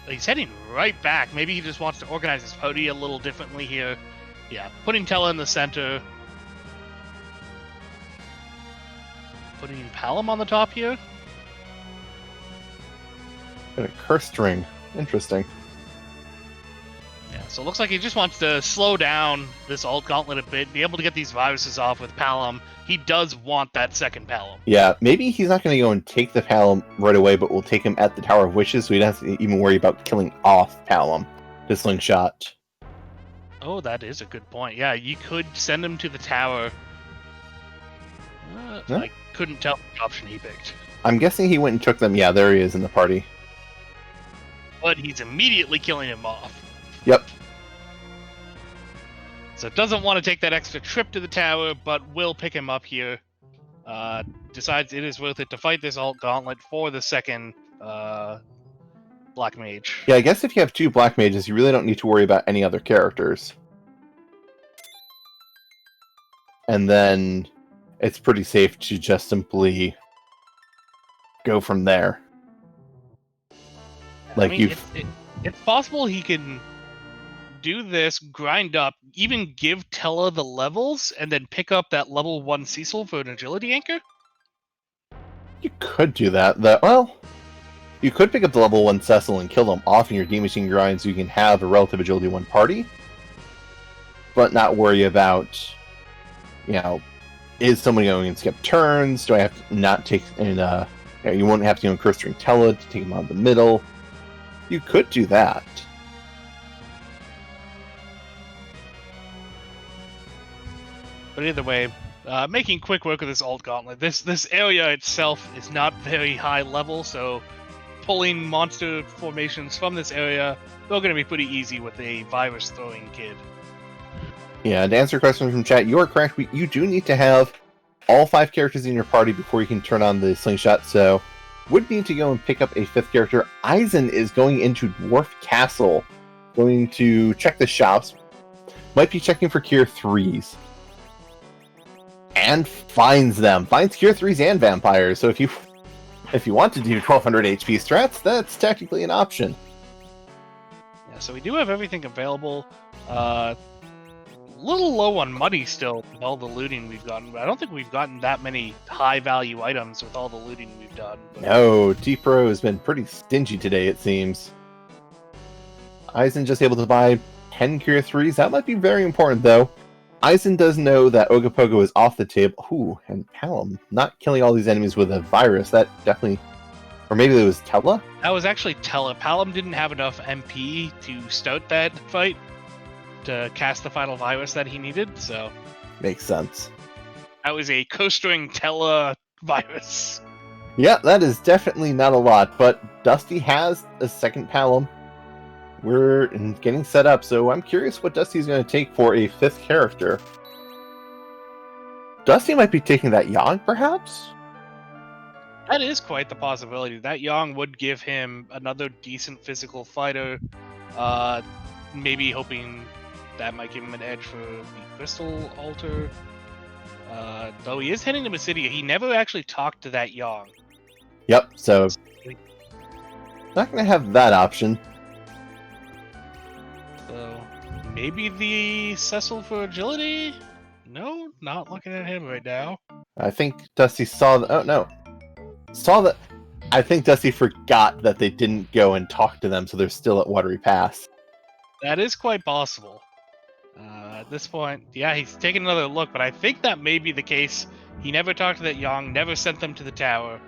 S2: He's heading right back. Maybe he just wants to organize his party a little differently here. Yeah, putting Tella in the center. Putting Palom on the top here.
S1: Got a cursed ring. Interesting.
S2: Yeah, So it looks like he just wants to slow down this alt gauntlet a bit, be able to get these viruses off with Palom. He does want that second Palom.
S1: Yeah, maybe he's not going to go and take the Palom right away, but we'll take him at the Tower of Wishes, so he doesn't have to even worry about killing off Palom to slingshot.
S2: Oh, that is a good point. Yeah, you could send him to the tower. I couldn't tell which option he picked.
S1: I'm guessing he went and took them. Yeah, there he is in the party.
S2: But he's immediately killing him off.
S1: Yep.
S2: So doesn't want to take that extra trip to the tower, but will pick him up here. Decides it is worth it to fight this alt gauntlet for the second Black Mage.
S1: Yeah, I guess if you have two Black Mages, you really don't need to worry about any other characters. And then it's pretty safe to just simply go from there. Like,
S2: I mean, it's possible he can do this, grind up, even give Tella the levels, and then pick up that level 1 Cecil for an agility anchor?
S1: You could do that. You could pick up the level 1 Cecil and kill them off in your D Machine grind so you can have a relative agility 1 party, but not worry about, is someone going to skip turns? Do I have to not take in you won't have to go Cursoring Tella to take him out of the middle. You could do that.
S2: But either way, making quick work of this alt gauntlet. This area itself is not very high level, so pulling monster formations from this area, they're going to be pretty easy with a virus throwing kid.
S1: Yeah, to answer questions from chat, you are correct. You do need to have all 5 characters in your party before you can turn on the slingshot, so would need to go and pick up a 5th character. Eizan is going into Dwarf Castle, going to check the shops, might be checking for Cure 3s, and finds them. Finds Cure 3s and Vampires, so if you want to do 1200 HP strats, that's technically an option.
S2: Yeah, so we do have everything available. Little low on money still with all the looting we've gotten, but I don't think we've gotten that many high value items with all the looting we've done. But...
S1: No, T-Pro has been pretty stingy today, it seems. Eizan just able to buy 10 Cure 3s. That might be very important, though. Eizan does know that Ogopogo is off the table. Ooh, and Palom. Not killing all these enemies with a virus. That definitely... Or maybe it was Tella?
S2: That was actually Tella. Palom didn't have enough MP to start that fight, to cast the final virus that he needed, so...
S1: Makes sense.
S2: That was a coastering Tella virus.
S1: Yeah, that is definitely not a lot, but Dusty has a second Palom. We're getting set up, so I'm curious what Dusty's going to take for a 5th character. Dusty might be taking that Yang, perhaps?
S2: That is quite the possibility. That Yang would give him another decent physical fighter, maybe hoping that might give him an edge for the Crystal Altar. Though he is heading to Mysidia, he never actually talked to that Yang.
S1: Yep, so not going to have that option.
S2: So maybe the Cecil for agility? No, not looking at him right now.
S1: I think Dusty saw the... Oh, no. Saw that... I think Dusty forgot that they didn't go and talk to them, so they're still at Watery Pass.
S2: That is quite possible. At this point, yeah, he's taking another look, but I think that may be the case. He never talked to that Yang, never sent them to the tower.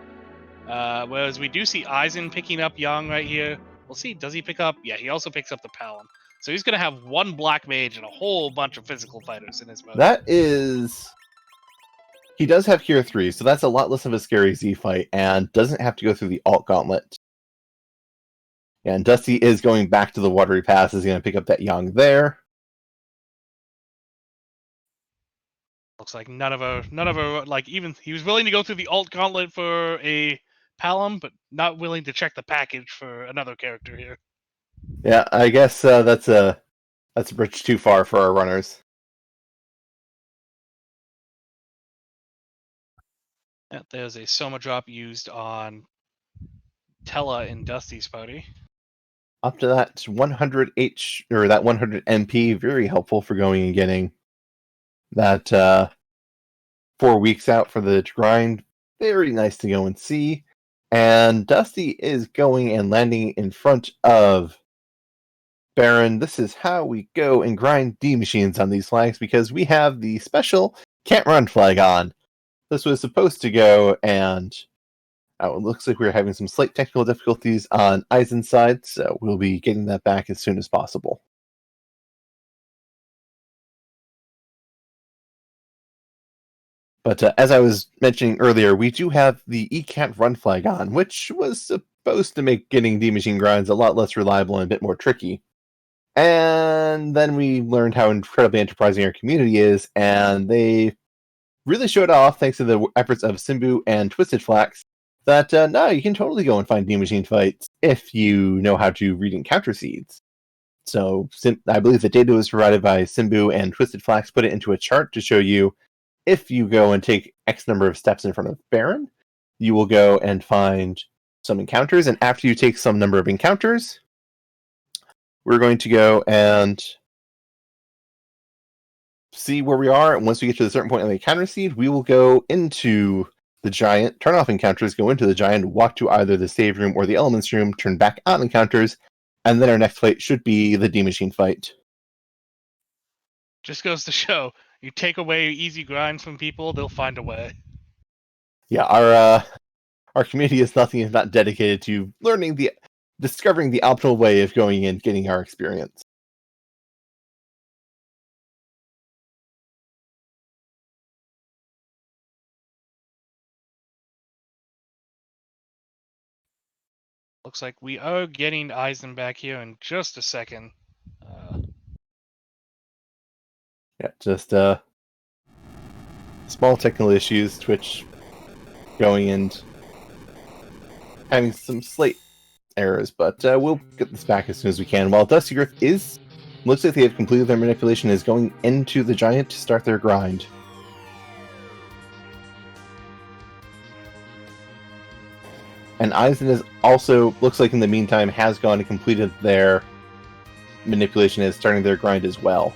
S2: Whereas we do see Eizan picking up Yang right here. We'll see, does he pick up? Yeah, he also picks up the Palom. So he's going to have 1 Black Mage and a whole bunch of physical fighters in his mode.
S1: That is... He does have Cure 3, so that's a lot less of a scary Z fight, and doesn't have to go through the Alt Gauntlet. And Dusty is going back to the Watery Pass, is going to pick up that Yang there.
S2: Looks like none of our, like, even, he was willing to go through the Alt Gauntlet for a Palom, but not willing to check the package for another character here.
S1: Yeah, I guess that's a bridge too far for our runners.
S2: Yeah, there's a Soma drop used on Tella in Dusty's party.
S1: Up to that 100 H, or that 100 MP, very helpful for going and getting that 4 weeks out for the grind. Very nice to go and see. And Dusty is going and landing in front of Baron, this is how we go and grind D machines on these flags because we have the special can't run flag on. This was supposed to go, and it looks like we're having some slight technical difficulties on Eizen's side, so we'll be getting that back as soon as possible. But as I was mentioning earlier, we do have the E can't run flag on, which was supposed to make getting D machine grinds a lot less reliable and a bit more tricky. And then we learned how incredibly enterprising our community is, and they really showed off, thanks to the efforts of Simbu and Twisted Flax, that no, you can totally go and find D machine fights if you know how to read encounter seeds. So I believe the data was provided by Simbu, and Twisted Flax put it into a chart to show you if you go and take X number of steps in front of Baron, you will go and find some encounters, and after you take some number of encounters, we're going to go and see where we are. And once we get to a certain point on the encounter seed, we will go into the giant, turn off encounters, go into the giant, walk to either the save room or the elements room, turn back on encounters, and then our next fight should be the D machine fight.
S2: Just goes to show, you take away easy grinds from people, they'll find a way.
S1: Yeah, our community is nothing if not dedicated to discovering the optimal way of going and getting our experience.
S2: Looks like we are getting Eisen back here in just a second.
S1: Yeah, just small technical issues, Twitch going and having some slight errors, but we'll get this back as soon as we can. While dustygriff looks like they have completed their manipulation, is going into the giant to start their grind. And Eisen is also, looks like in the meantime, has gone and completed their manipulation, is starting their grind as well.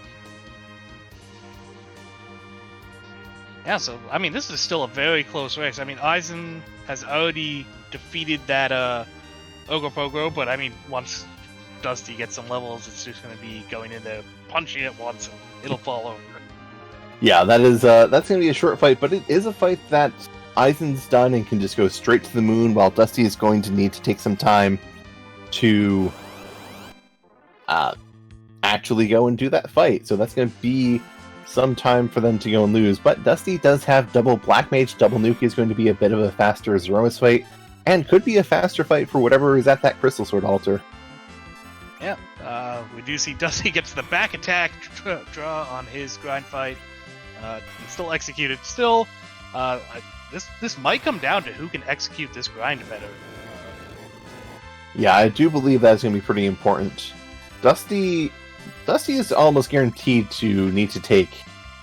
S2: Yeah, so, I mean, this is still a very close race. I mean, Eisen has already defeated that Ogre, but I mean, once Dusty gets some levels, it's just going to be going in there, punching it once, and it'll fall over.
S1: Yeah, that's going to be a short fight, but it is a fight that Eisen's done and can just go straight to the moon, while Dusty is going to need to take some time to actually go and do that fight. So that's going to be some time for them to go and lose. But Dusty does have double Black Mage, double Nuke is going to be a bit of a faster Threemus fight, and could be a faster fight for whatever is at that Crystal Sword altar.
S2: Yeah, we do see Dusty gets the back attack draw on his grind fight. Still executed. Still, this might come down to who can execute this grind better.
S1: Yeah, I do believe that's going to be pretty important. Dusty is almost guaranteed to need to take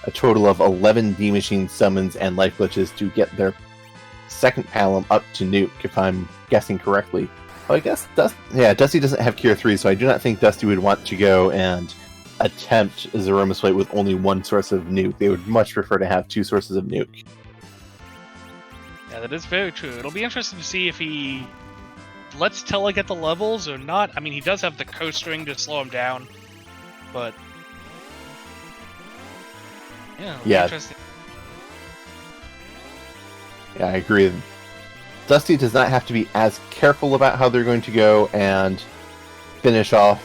S1: a total of 11 D-Machine summons and life glitches to get their second Palom up to Nuke, if I'm guessing correctly. Well, I guess Dusty doesn't have Cure 3, so I do not think Dusty would want to go and attempt a Threemus fight with only one source of Nuke. They would much prefer to have two sources of Nuke.
S2: Yeah, that is very true. It'll be interesting to see if he lets Tella get the levels or not. I mean, he does have the Curse String to slow him down, but yeah, it'll be interesting.
S1: Yeah, I agree. Dusty does not have to be as careful about how they're going to go and finish off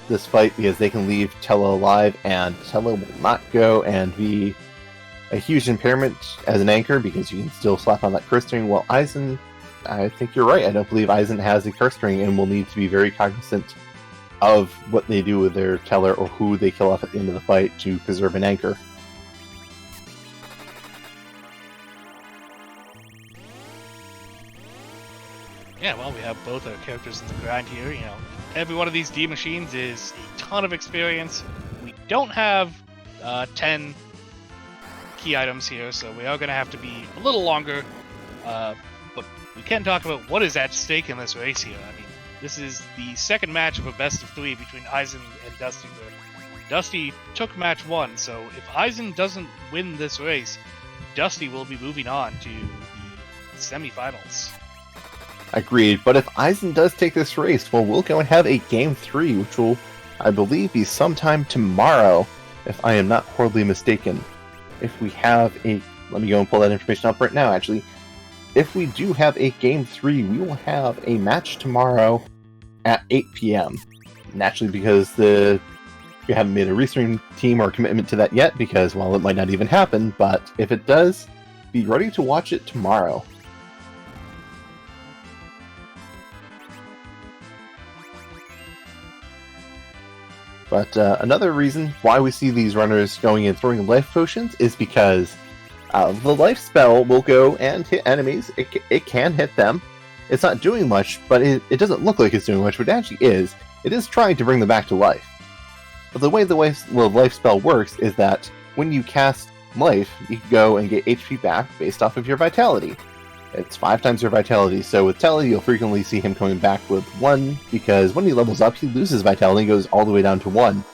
S1: this fight, because they can leave Tella alive, and Tella will not go and be a huge impairment as an anchor, because you can still slap on that curse string. While Eisen, I think you're right. I don't believe Eisen has a curse string, and will need to be very cognizant of what they do with their Teller or who they kill off at the end of the fight to preserve an anchor.
S2: Yeah, well, we have both our characters in the grind here. You know, every one of these D machines is a ton of experience. We don't have 10 key items here, so we are going to have to be a little longer. But we can talk about what is at stake in this race here. I mean, this is the second match of a best of 3 between Eisen and Dusty. Dusty took match 1, so if Eisen doesn't win this race, Dusty will be moving on to the semifinals.
S1: Agreed, but if Eisen does take this race, well, we'll go and have a Game 3, which will I believe be sometime tomorrow, if I am not horribly mistaken. If we have a... Let me go and pull that information up right now, actually. If we do have a Game 3, we will have a match tomorrow at 8 p.m. Naturally, because we haven't made a restream team or commitment to that yet, because, well, it might not even happen, but if it does, be ready to watch it tomorrow. But another reason why we see these runners going and throwing life potions is because the life spell will go and hit enemies. It can hit them. It's not doing much, but it doesn't look like it's doing much, but it actually is. It is trying to bring them back to life. But the way the life spell works is that when you cast life, you can go and get HP back based off of your vitality. It's 5 times your vitality, so with Telly, you'll frequently see him coming back with 1, because when he levels up, he loses vitality and goes all the way down to 1,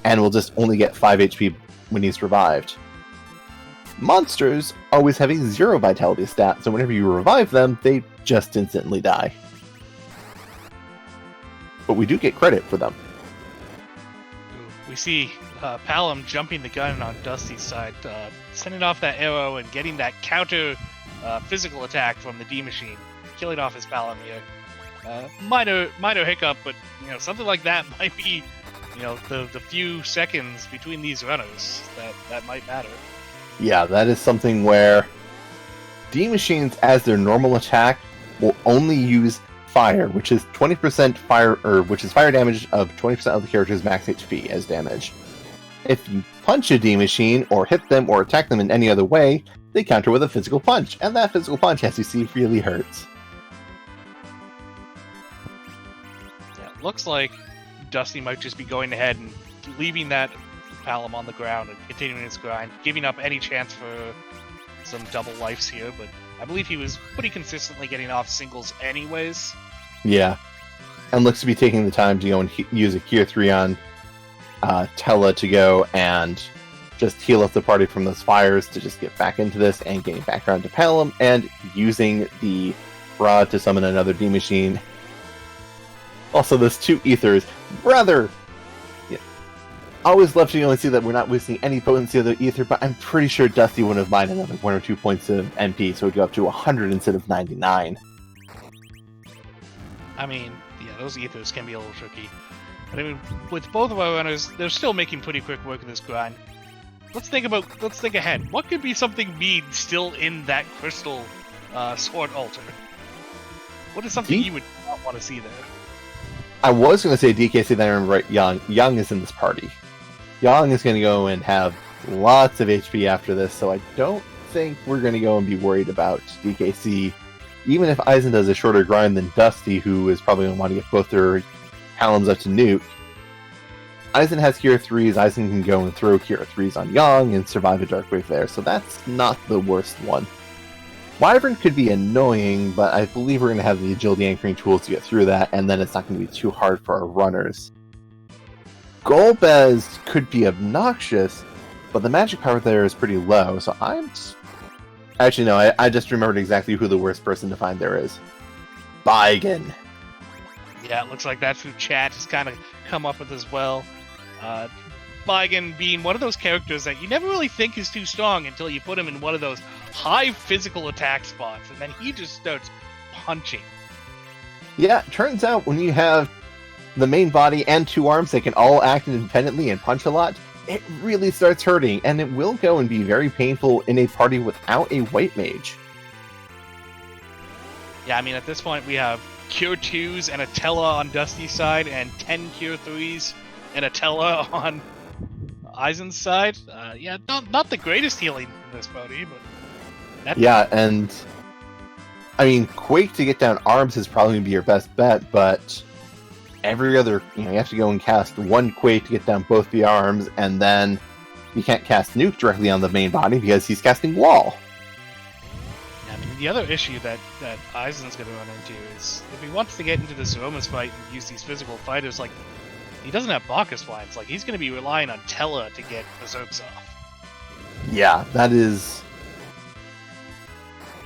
S1: and will just only get 5 HP when he's revived. Monsters always have a 0 vitality stat, so whenever you revive them, they just instantly die. But we do get credit for them.
S2: We see Palom jumping the gun on Dusty's side, sending off that arrow and getting that counter physical attack from the D Machine, killing off his Palom here. Minor hiccup, but something like that might be the few seconds between these runners that might matter.
S1: Yeah, that is something where D Machines, as their normal attack, will only use fire, which is 20% fire, which is fire damage of 20% of the character's max HP as damage. If you punch a D Machine, or hit them, or attack them in any other way, they counter with a physical punch, and that physical punch, as you see, really hurts.
S2: Yeah, looks like Dusty might just be going ahead and leaving that Palom on the ground and continuing his grind, giving up any chance for some double lives here, but I believe he was pretty consistently getting off singles anyways.
S1: Yeah, and looks to be taking the time to go and use a Gear 3 on Tella to go and just heal up the party from those fires to just get back into this and getting back around to Palom and using the rod to summon another D Machine. Also, those 2 ethers, rather... Always love to only see that we're not wasting any potency of the ether, but I'm pretty sure Dusty wouldn't have minded another 1 or 2 points of MP, so it'd go up to 100 instead of 99.
S2: I mean, yeah, those ethers can be a little tricky. But I mean, with both of our runners, they're still making pretty quick work of this grind. Let's think ahead. What could be something mean still in that crystal sword altar? What is something you would not want to see there? I
S1: was going to say DKC, then I remember right, Young is in this party. Young is going to go and have lots of HP after this, so I don't think we're going to go and be worried about DKC. Even if Eizan does a shorter grind than Dusty, who is probably going to want to get both their Paloms up to nuke, Eizan has Cure 3s, Eizan can go and throw Cure 3s on Young and survive a Dark Wave there, so that's not the worst one. Wyvern could be annoying, but I believe we're going to have the agility anchoring tools to get through that, and then it's not going to be too hard for our runners. Golbez could be obnoxious, but the magic power there is pretty low, so Actually, no, I just remembered exactly who the worst person to find there is. Baigen.
S2: Yeah, it looks like that's who chat has kind of come up with as well. Baigen being one of those characters that you never really think is too strong until you put him in one of those high physical attack spots, and then he just starts punching.
S1: Yeah, it turns out when you have the main body and 2 arms that can all act independently and punch a lot, it really starts hurting, and it will go and be very painful in a party without a white mage.
S2: Yeah, I mean, at this point we have Cure 2s and a Tella on Dusty's side, and 10 Cure 3s and a Tella on Eizan's side. Yeah, not the greatest healing in this party, but...
S1: Yeah, and... I mean, Quake to get down arms is probably going to be your best bet, but... Every other... You have to go and cast 1 Quake to get down both the arms, and then... You can't cast Nuke directly on the main body because he's casting Wall.
S2: Yeah, I mean, the other issue that Eizan's going to run into is... If he wants to get into this Romus fight and use these physical fighters, like... He doesn't have Bacchus lines. Like, he's going to be relying on Tella to get Berserks off.
S1: Yeah, that is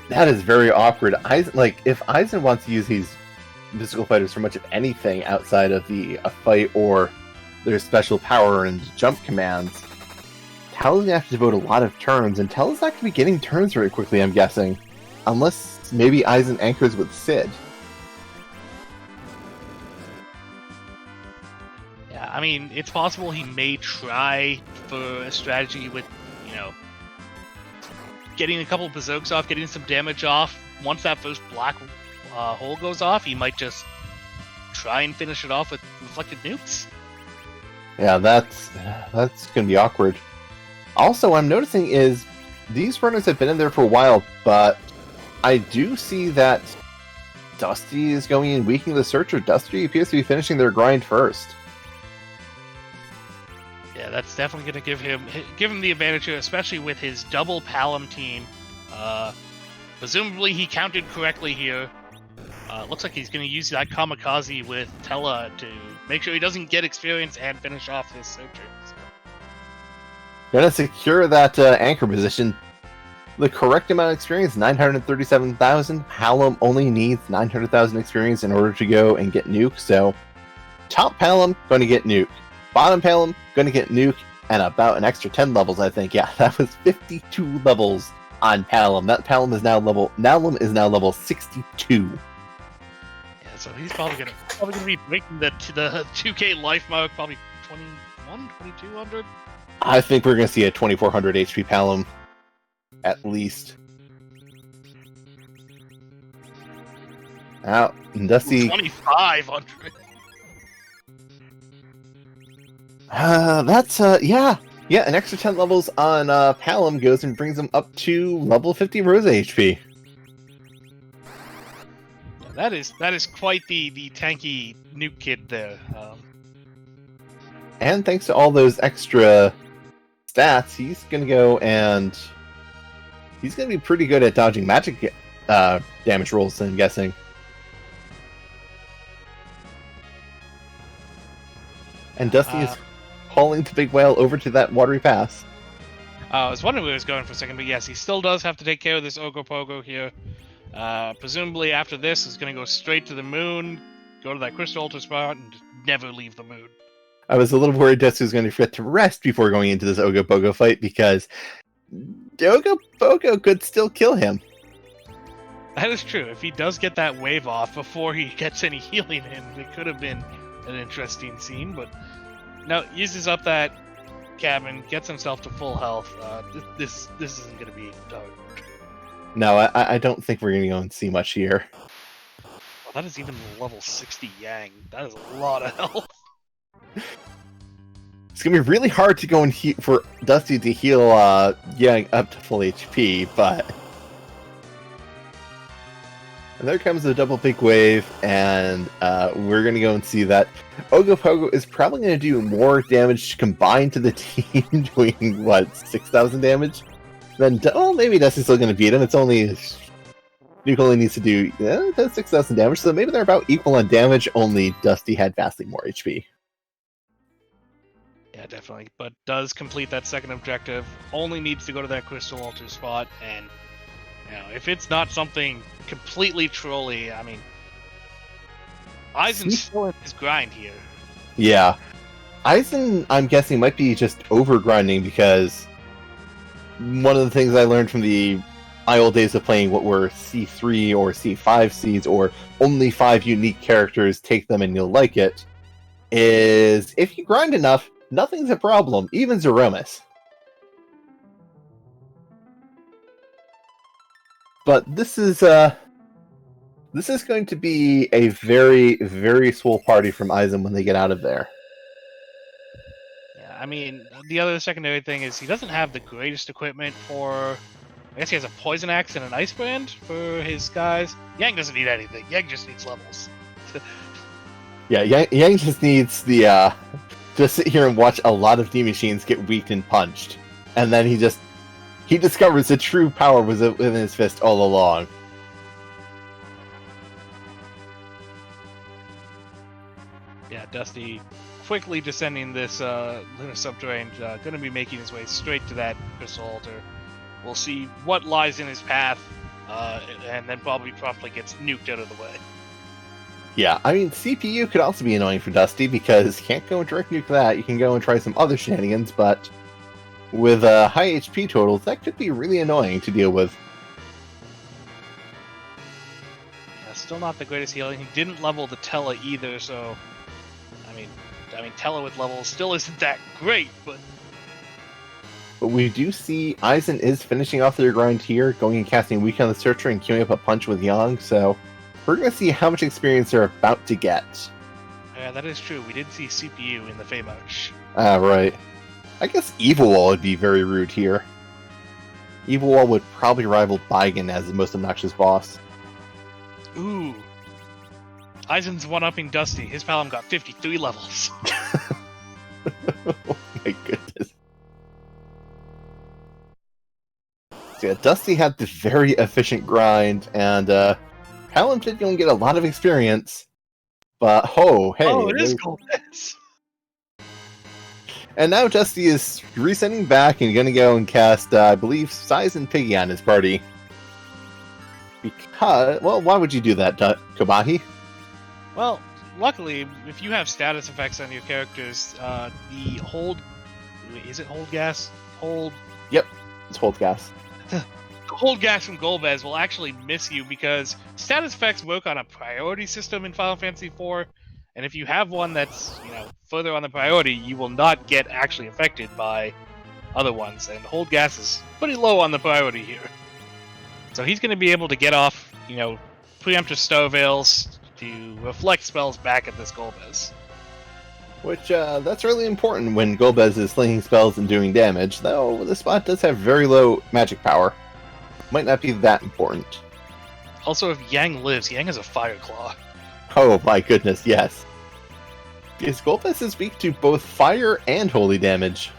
S1: very awkward. If Eizan wants to use these physical fighters for much of anything outside of a fight or their special power and jump commands, Tal's gonna have to devote a lot of turns, and Tal's not gonna be getting turns very quickly, I'm guessing. Unless maybe Eizan anchors with Sid.
S2: Yeah, I mean, it's possible he may try for a strategy with, getting a couple of bazooks off, getting some damage off. Once that first black hole goes off, he might just try and finish it off with reflected nukes.
S1: Yeah, that's gonna be awkward. Also, I'm noticing is these runners have been in there for a while, but I do see that Dusty is going in weakening the Searcher. Dusty appears to be finishing their grind first.
S2: Yeah, that's definitely going to give him the advantage here, especially with his double Palom team. Presumably he counted correctly here. Looks like he's going to use that Kamikaze with Tella to make sure he doesn't get experience and finish off his Searcher. So.
S1: Gonna secure that anchor position. The correct amount of experience, 937,000. Palom only needs 900,000 experience in order to go and get Nuke, so top Palom going to get Nuke. Bottom Palom going to get Nuke, and about an extra 10 levels, I think. Yeah, that was 52 levels on Palom. That Palom is now level 62.
S2: Yeah, so he's probably gonna be breaking the 2K life mark, probably 21, 2200.
S1: I think we're gonna see a 2400 HP Palom, at least. Now, Dusty.
S2: 2500.
S1: That's yeah, an extra 10 levels on Palom goes and brings him up to level 50 Rosa HP.
S2: Yeah, that is quite the tanky nuke kid there.
S1: And thanks to all those extra stats, he's gonna go and he's gonna be pretty good at dodging magic damage rolls, I'm guessing. And Dusty is hauling the big whale over to that watery pass.
S2: I was wondering where he was going for a second, but yes, he still does have to take care of this Ogopogo here. Presumably after this, is going to go straight to the moon, go to that crystal altar spot, and just never leave the moon.
S1: I was a little worried Dusty was going to forget to rest before going into this Ogopogo fight, because Ogopogo could still kill him.
S2: That is true. If he does get that wave off before he gets any healing in, it could have been an interesting scene, but no, uses up that cabin, gets himself to full health. This isn't going to be done.
S1: No, I don't think we're going to go and see much here.
S2: Well, that is even level 60 Yang. That is a lot of health.
S1: It's going to be really hard to go and for Dusty to heal Yang up to full HP, but... And there comes the double big wave, and we're going to go and see that Ogopogo is probably going to do more damage combined to the team, doing, what, 6,000 damage? Then, maybe Dusty's still going to beat him. It's only... Nuke only needs to do 6,000 damage, so maybe they're about equal on damage, only Dusty had vastly more HP.
S2: Yeah, definitely. But does complete that second objective, only needs to go to that crystal altar spot, and... if it's not something completely trolly, I mean, Eizan's still in his grind here.
S1: Yeah. Eizan, I'm guessing, might be just over-grinding, because one of the things I learned from the old days of playing what were C3 or C5 seeds, or only 5 unique characters, take them and you'll like it, is if you grind enough, nothing's a problem, even Zeromus. But this is going to be a very, very swole party from Eizan when they get out of there.
S2: Yeah, I mean, the other secondary thing is he doesn't have the greatest equipment for... I guess he has a poison axe and an ice brand for his guys. Yang doesn't need anything. Yang just needs levels.
S1: Yeah, Yang just needs the just sit here and watch a lot of D-Machines get weaked and punched, and then he discovers the true power was within his fist all along.
S2: Yeah, Dusty quickly descending this lunar subterranean, going to be making his way straight to that crystal altar. We'll see what lies in his path, and then probably promptly gets nuked out of the way.
S1: Yeah, I mean, CPU could also be annoying for Dusty because you can't go and direct nuke that. You can go and try some other shenanigans, but with high HP totals, that could be really annoying to deal with.
S2: Yeah, still not the greatest healing. He didn't level the Tella either, so I mean, Tella with levels still isn't that great, but
S1: we do see Eizan is finishing off their grind here, going and casting Weak on the Searcher and queuing up a punch with Yang, so we're going to see how much experience they're about to get.
S2: Yeah, that is true. We did see CPU in the Feymarch.
S1: Right. I guess Evil Wall would be very rude here. Evil Wall would probably rival Baigen as the most obnoxious boss.
S2: Ooh. Eizan's one-upping Dusty. His Palom got 53 levels.
S1: Oh my goodness. So yeah, Dusty had the very efficient grind, and Palom did go and get a lot of experience. But, hey.
S2: Oh, it is Golbez.
S1: And now Dusty is resetting back and going to go and cast, I believe, Size and Piggy on his party. Because, well, why would you do that, Kobahi?
S2: Well, luckily, if you have status effects on your characters, the hold... Is it hold gas? Hold...
S1: Yep, it's hold gas.
S2: Hold gas from Golbez will actually miss you because status effects work on a priority system in Final Fantasy IV, and if you have one that's, further on the priority, you will not get actually affected by other ones, and hold gas is pretty low on the priority here. So he's going to be able to get off, preemptive Star Veils to reflect spells back at this Golbez.
S1: Which, that's really important when Golbez is slinging spells and doing damage, though the spot does have very low magic power. Might not be that important.
S2: Also, if Yang lives, Yang has a Fire Claw.
S1: Oh my goodness, yes. Because Golbez is weak to both fire and holy damage.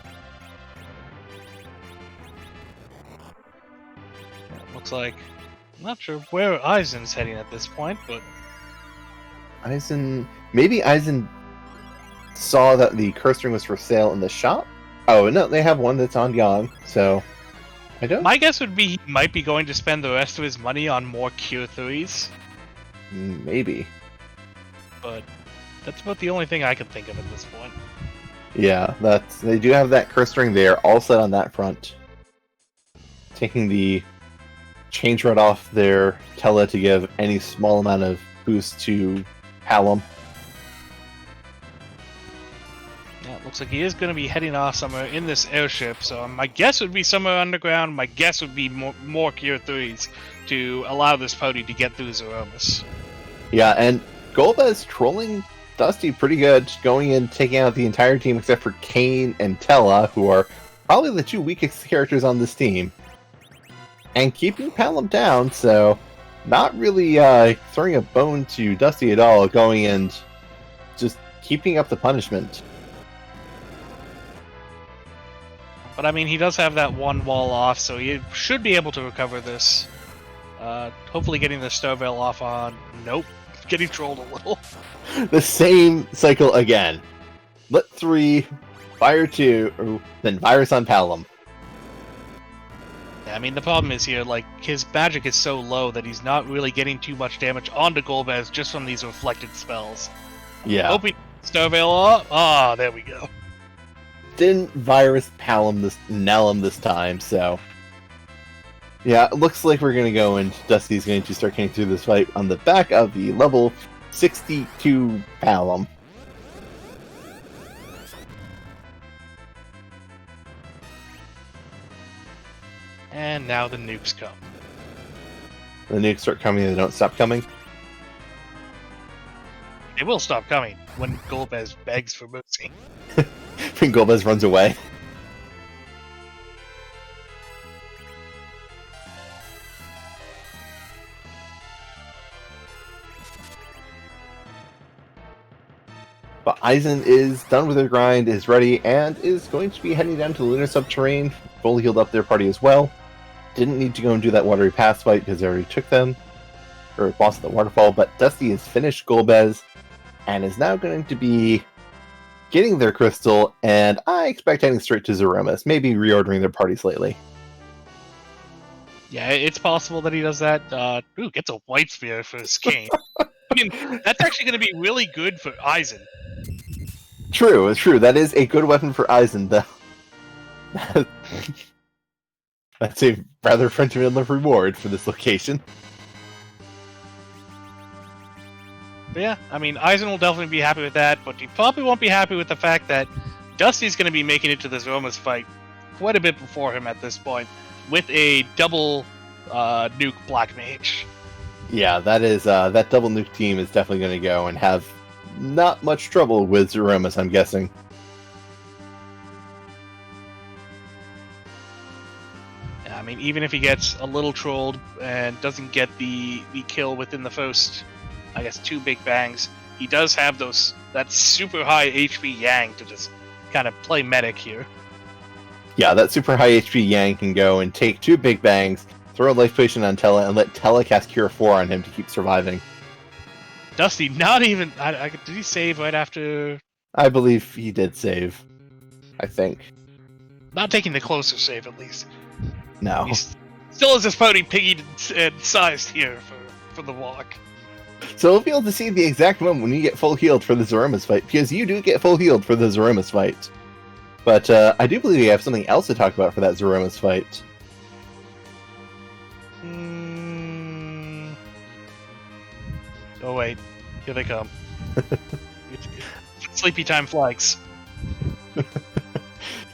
S2: Looks like... I'm not sure where Eizan's heading at this point, but...
S1: Maybe Eizan saw that the curse ring was for sale in the shop? Oh, no, they have one that's on Yang, so... I don't...
S2: My guess would be he might be going to spend the rest of his money on more Cure 3s.
S1: Maybe.
S2: But that's about the only thing I can think of at this point.
S1: Yeah, they do have that curse ring there, all set on that front. Taking the change rod off their Tella to give any small amount of boost to Palom.
S2: Yeah, it looks like he is going to be heading off somewhere in this airship, so my guess would be somewhere underground. My guess would be more Cure 3s to allow this party to get through Threemus.
S1: Yeah, and Golbez trolling Dusty pretty good, going in, taking out the entire team except for Kane and Tella, who are probably the two weakest characters on this team. And keeping Palom down, so not really throwing a bone to Dusty at all, going and just keeping up the punishment.
S2: But I mean, he does have that one wall off, so he should be able to recover this. Hopefully getting the Star Veil off on... Nope. Getting trolled a little.
S1: The same cycle again. Lit 3, Fire 2, then Virus on Palom.
S2: Yeah, I mean, the problem is here, like, his magic is so low that he's not really getting too much damage onto Golbez just from these reflected spells.
S1: Yeah.
S2: Hoping Star Veil off. Ah, there we go.
S1: Didn't Virus nail him this time, so... Yeah, it looks like we're going to go and Dusty's going to start getting through this fight on the back of the level 62 Palom.
S2: And now the nukes come.
S1: The nukes start coming and they don't stop coming.
S2: They will stop coming when Golbez begs for mercy.
S1: When Golbez runs away. But Eizan is done with their grind, is ready, and is going to be heading down to the Lunar Subterrane, fully healed up their party as well. Didn't need to go and do that Watery Pass fight because they already took them, or boss of the waterfall, but Dusty has finished Golbez, and is now going to be getting their crystal, and I expect heading straight to Threemus, maybe reordering their party slightly.
S2: Yeah, it's possible that he does that. Ooh, gets a white spear for his cane. I mean, that's actually going to be really good for Eizan.
S1: True, it's true. That is a good weapon for Eizan, though. That's a rather friendly reward for this location.
S2: But yeah, I mean, Eizan will definitely be happy with that, but he probably won't be happy with the fact that Dusty's going to be making it to this Romus fight quite a bit before him at this point, with a double nuke Black Mage.
S1: Yeah, that is that double nuke team is definitely going to go and have not much trouble with Zeromus, I'm guessing.
S2: I mean, even if he gets a little trolled and doesn't get the kill within the first, I guess, 2 big bangs, he does have that super high HP Yang to just kind of play medic here.
S1: Yeah, that super high HP Yang can go and take 2 big bangs, throw a life potion on Tella, and let Tella cast Cure 4 on him to keep surviving.
S2: Dusty, not even... did he save right after...
S1: I believe he did save. I think.
S2: Not taking the closer save, at least.
S1: No.
S2: He still has his pony piggied and sized here for the walk.
S1: So we'll be able to see the exact moment when you get full healed for the Zeromus fight, because you do get full healed for the Zeromus fight. But I do believe we have something else to talk about for that Zeromus fight.
S2: Oh wait, here they come. Sleepy time flags.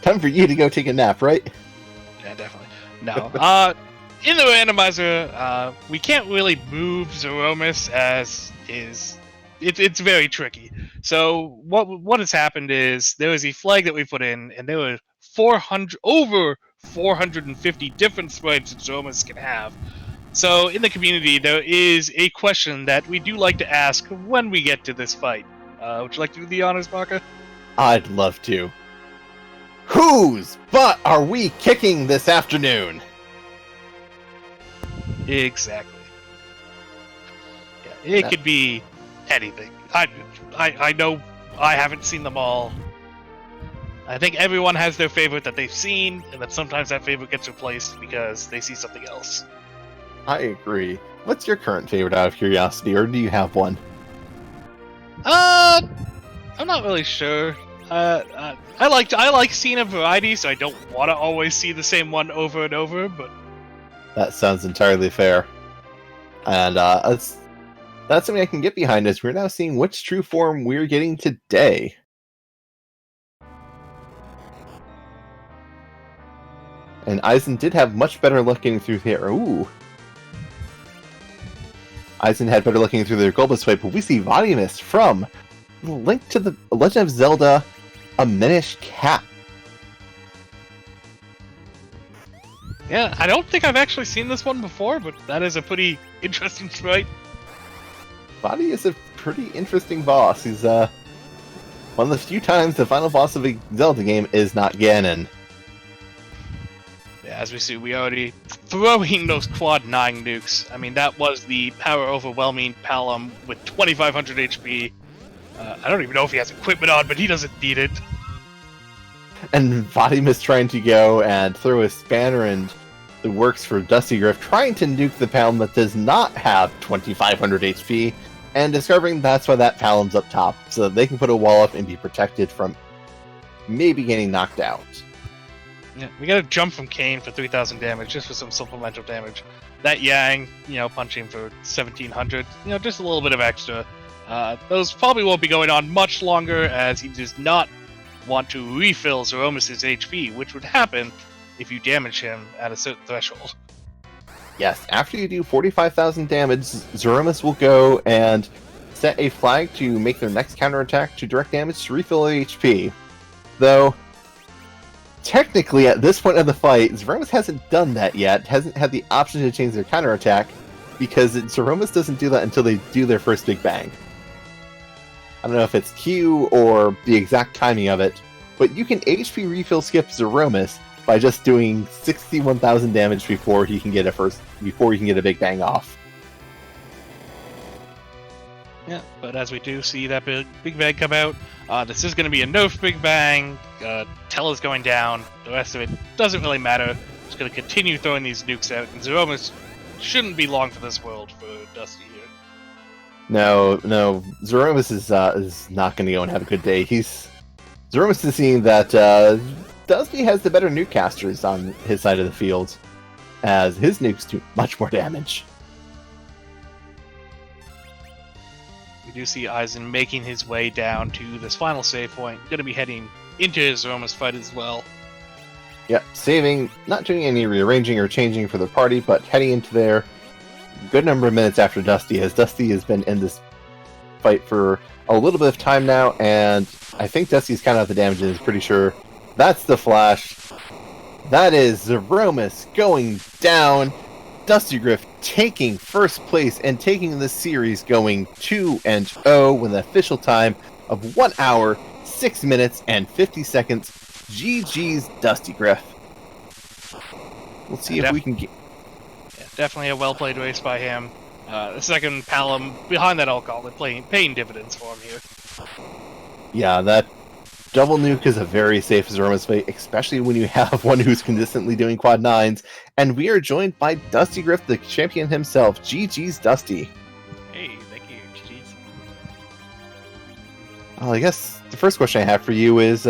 S1: Time for you to go take a nap, right?
S2: Yeah, definitely. No. In the randomizer, we can't really move Zeromus as is. It's very tricky. So what has happened is there was a flag that we put in, and there were over 450 different sprites that Zeromus can have. So in the community, there is a question that we do like to ask when we get to this fight. Would you like to do the honors, Baka?
S1: I'd love to. Whose butt are we kicking this afternoon?
S2: Exactly. Yeah, it could be anything. I know I haven't seen them all. I think everyone has their favorite that they've seen, and that sometimes that favorite gets replaced because they see something else.
S1: I agree. What's your current favorite out of curiosity, or do you have one?
S2: I'm not really sure. I like seeing a variety, so I don't want to always see the same one over and over, but...
S1: That sounds entirely fair. And that's something I can get behind, as we're now seeing which true form we're getting today. And Eizan did have much better luck getting through here. Ooh. Eizan had better luck getting through their Golbus fight, but we see Threemus from Link to the Legend of Zelda, A Minish Cap.
S2: Yeah, I don't think I've actually seen this one before, but that is a pretty interesting sprite.
S1: Body is a pretty interesting boss. He's one of the few times the final boss of a Zelda game is not Ganon.
S2: Yeah, as we see, we already throwing those quad 9 nukes. I mean, that was the power overwhelming Palom with 2500 HP. I don't even know if he has equipment on, but he doesn't need it.
S1: And Threemus trying to go and throw a spanner in the works for dustygriff, trying to nuke the Palom that does not have 2500 HP, and discovering that's why that Palom's up top, so that they can put a wall up and be protected from maybe getting knocked out.
S2: Yeah, we got a jump from Kane for 3000 damage, just for some supplemental damage. That Yang, punching for 1700, just a little bit of extra. Those probably won't be going on much longer, as he does not want to refill Zeromus' HP, which would happen if you damage him at a certain threshold.
S1: Yes, after you do 45,000 damage, Zeromus will go and set a flag to make their next counterattack to direct damage to refill HP. Though, technically at this point of the fight, Zeromus hasn't done that yet, hasn't had the option to change their counterattack, because Zeromus doesn't do that until they do their first big bang. I don't know if it's Q or the exact timing of it, but you can HP refill skip Zeromus by just doing 61,000 damage before he can get a big bang off.
S2: Yeah, but as we do see that big bang come out, this is going to be a nerf big bang. Tella's going down. The rest of it doesn't really matter. Just going to continue throwing these nukes out, and Zeromus shouldn't be long for this world for Dusty here.
S1: No, Zeromus is not going to go and have a good day. Zeromus is seeing that Dusty has the better nukecasters on his side of the field, as his nukes do much more damage.
S2: We do see Eizan making his way down to this final save point. Going to be heading into his Zeromus fight as well.
S1: Yep, saving, not doing any rearranging or changing for the party, but heading into there a good number of minutes after Dusty, as Dusty has been in this fight for a little bit of time now, and I think Dusty's counted out the damages, pretty sure. That's the flash. That is Zeromus going down. dustygriff taking first place and taking the series, going 2-0 with an official time of 1 hour, 6 minutes, and 50 seconds. GG's dustygriff. Let's see if we can get...
S2: Yeah, definitely a well-played race by him. The second Palom behind that all gauntlet paying dividends for him here.
S1: Yeah, that double nuke is a very safe Zeromus fight, especially when you have one who's consistently doing quad 9s. And we are joined by dustygriff, the champion himself. GG's Dusty.
S3: Hey, thank you, GG's.
S1: Well, I guess the first question I have for you is,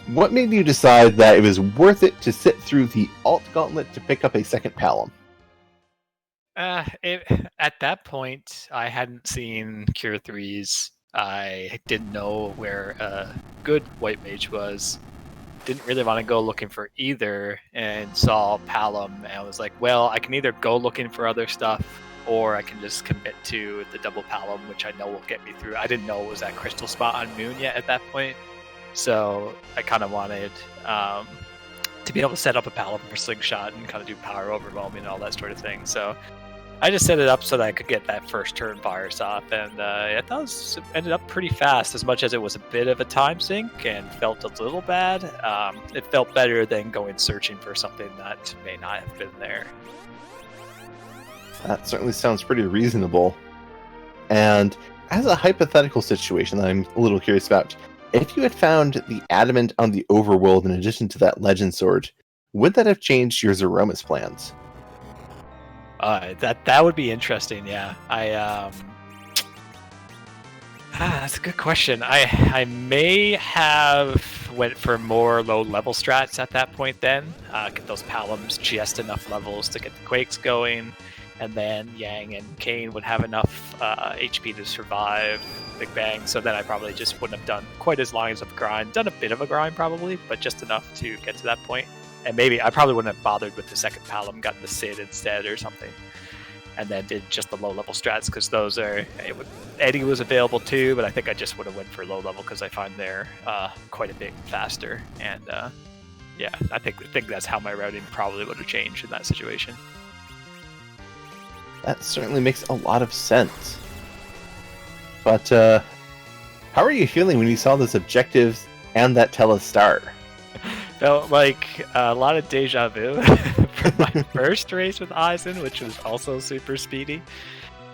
S1: what made you decide that it was worth it to sit through the alt gauntlet to pick up a second Palom?
S3: At that point, I hadn't seen Cure 3s. I didn't know where a good white mage was. Didn't really want to go looking for either, and saw Palom, and I was like, well, I can either go looking for other stuff, or I can just commit to the double Palom, which I know will get me through. I didn't know it was that crystal spot on Moon yet at that point, so I kind of wanted to be able to set up a Palom for Slingshot and kind of do power overwhelming and all that sort of thing. So I just set it up so that I could get that first turn virus off, and I thought it ended up pretty fast, as much as it was a bit of a time sink and felt a little bad. It felt better than going searching for something that may not have been there.
S1: That certainly sounds pretty reasonable. And as a hypothetical situation that I'm a little curious about, if you had found the adamant on the overworld in addition to that legend sword, would that have changed your Zeromus plans?
S3: That would be interesting, yeah. That's a good question. I may have went for more low level strats at that point then. Get those Paloms just enough levels to get the Quakes going, and then Yang and Kane would have enough HP to survive Big Bang, so then I probably just wouldn't have done quite as long as a grind. Done a bit of a grind probably, but just enough to get to that point. And maybe I probably wouldn't have bothered with the second Palom, got the Sid instead or something. And then did just the low level strats, because those are... Eddie was available too, but I think I just would have went for low level because I find they're quite a bit faster. And yeah, I think that's how my routing probably would have changed in that situation.
S1: That certainly makes a lot of sense. But how are you feeling when you saw those objectives and that Telestar?
S3: Felt like a lot of deja vu from my first race with Eizan, which was also super speedy.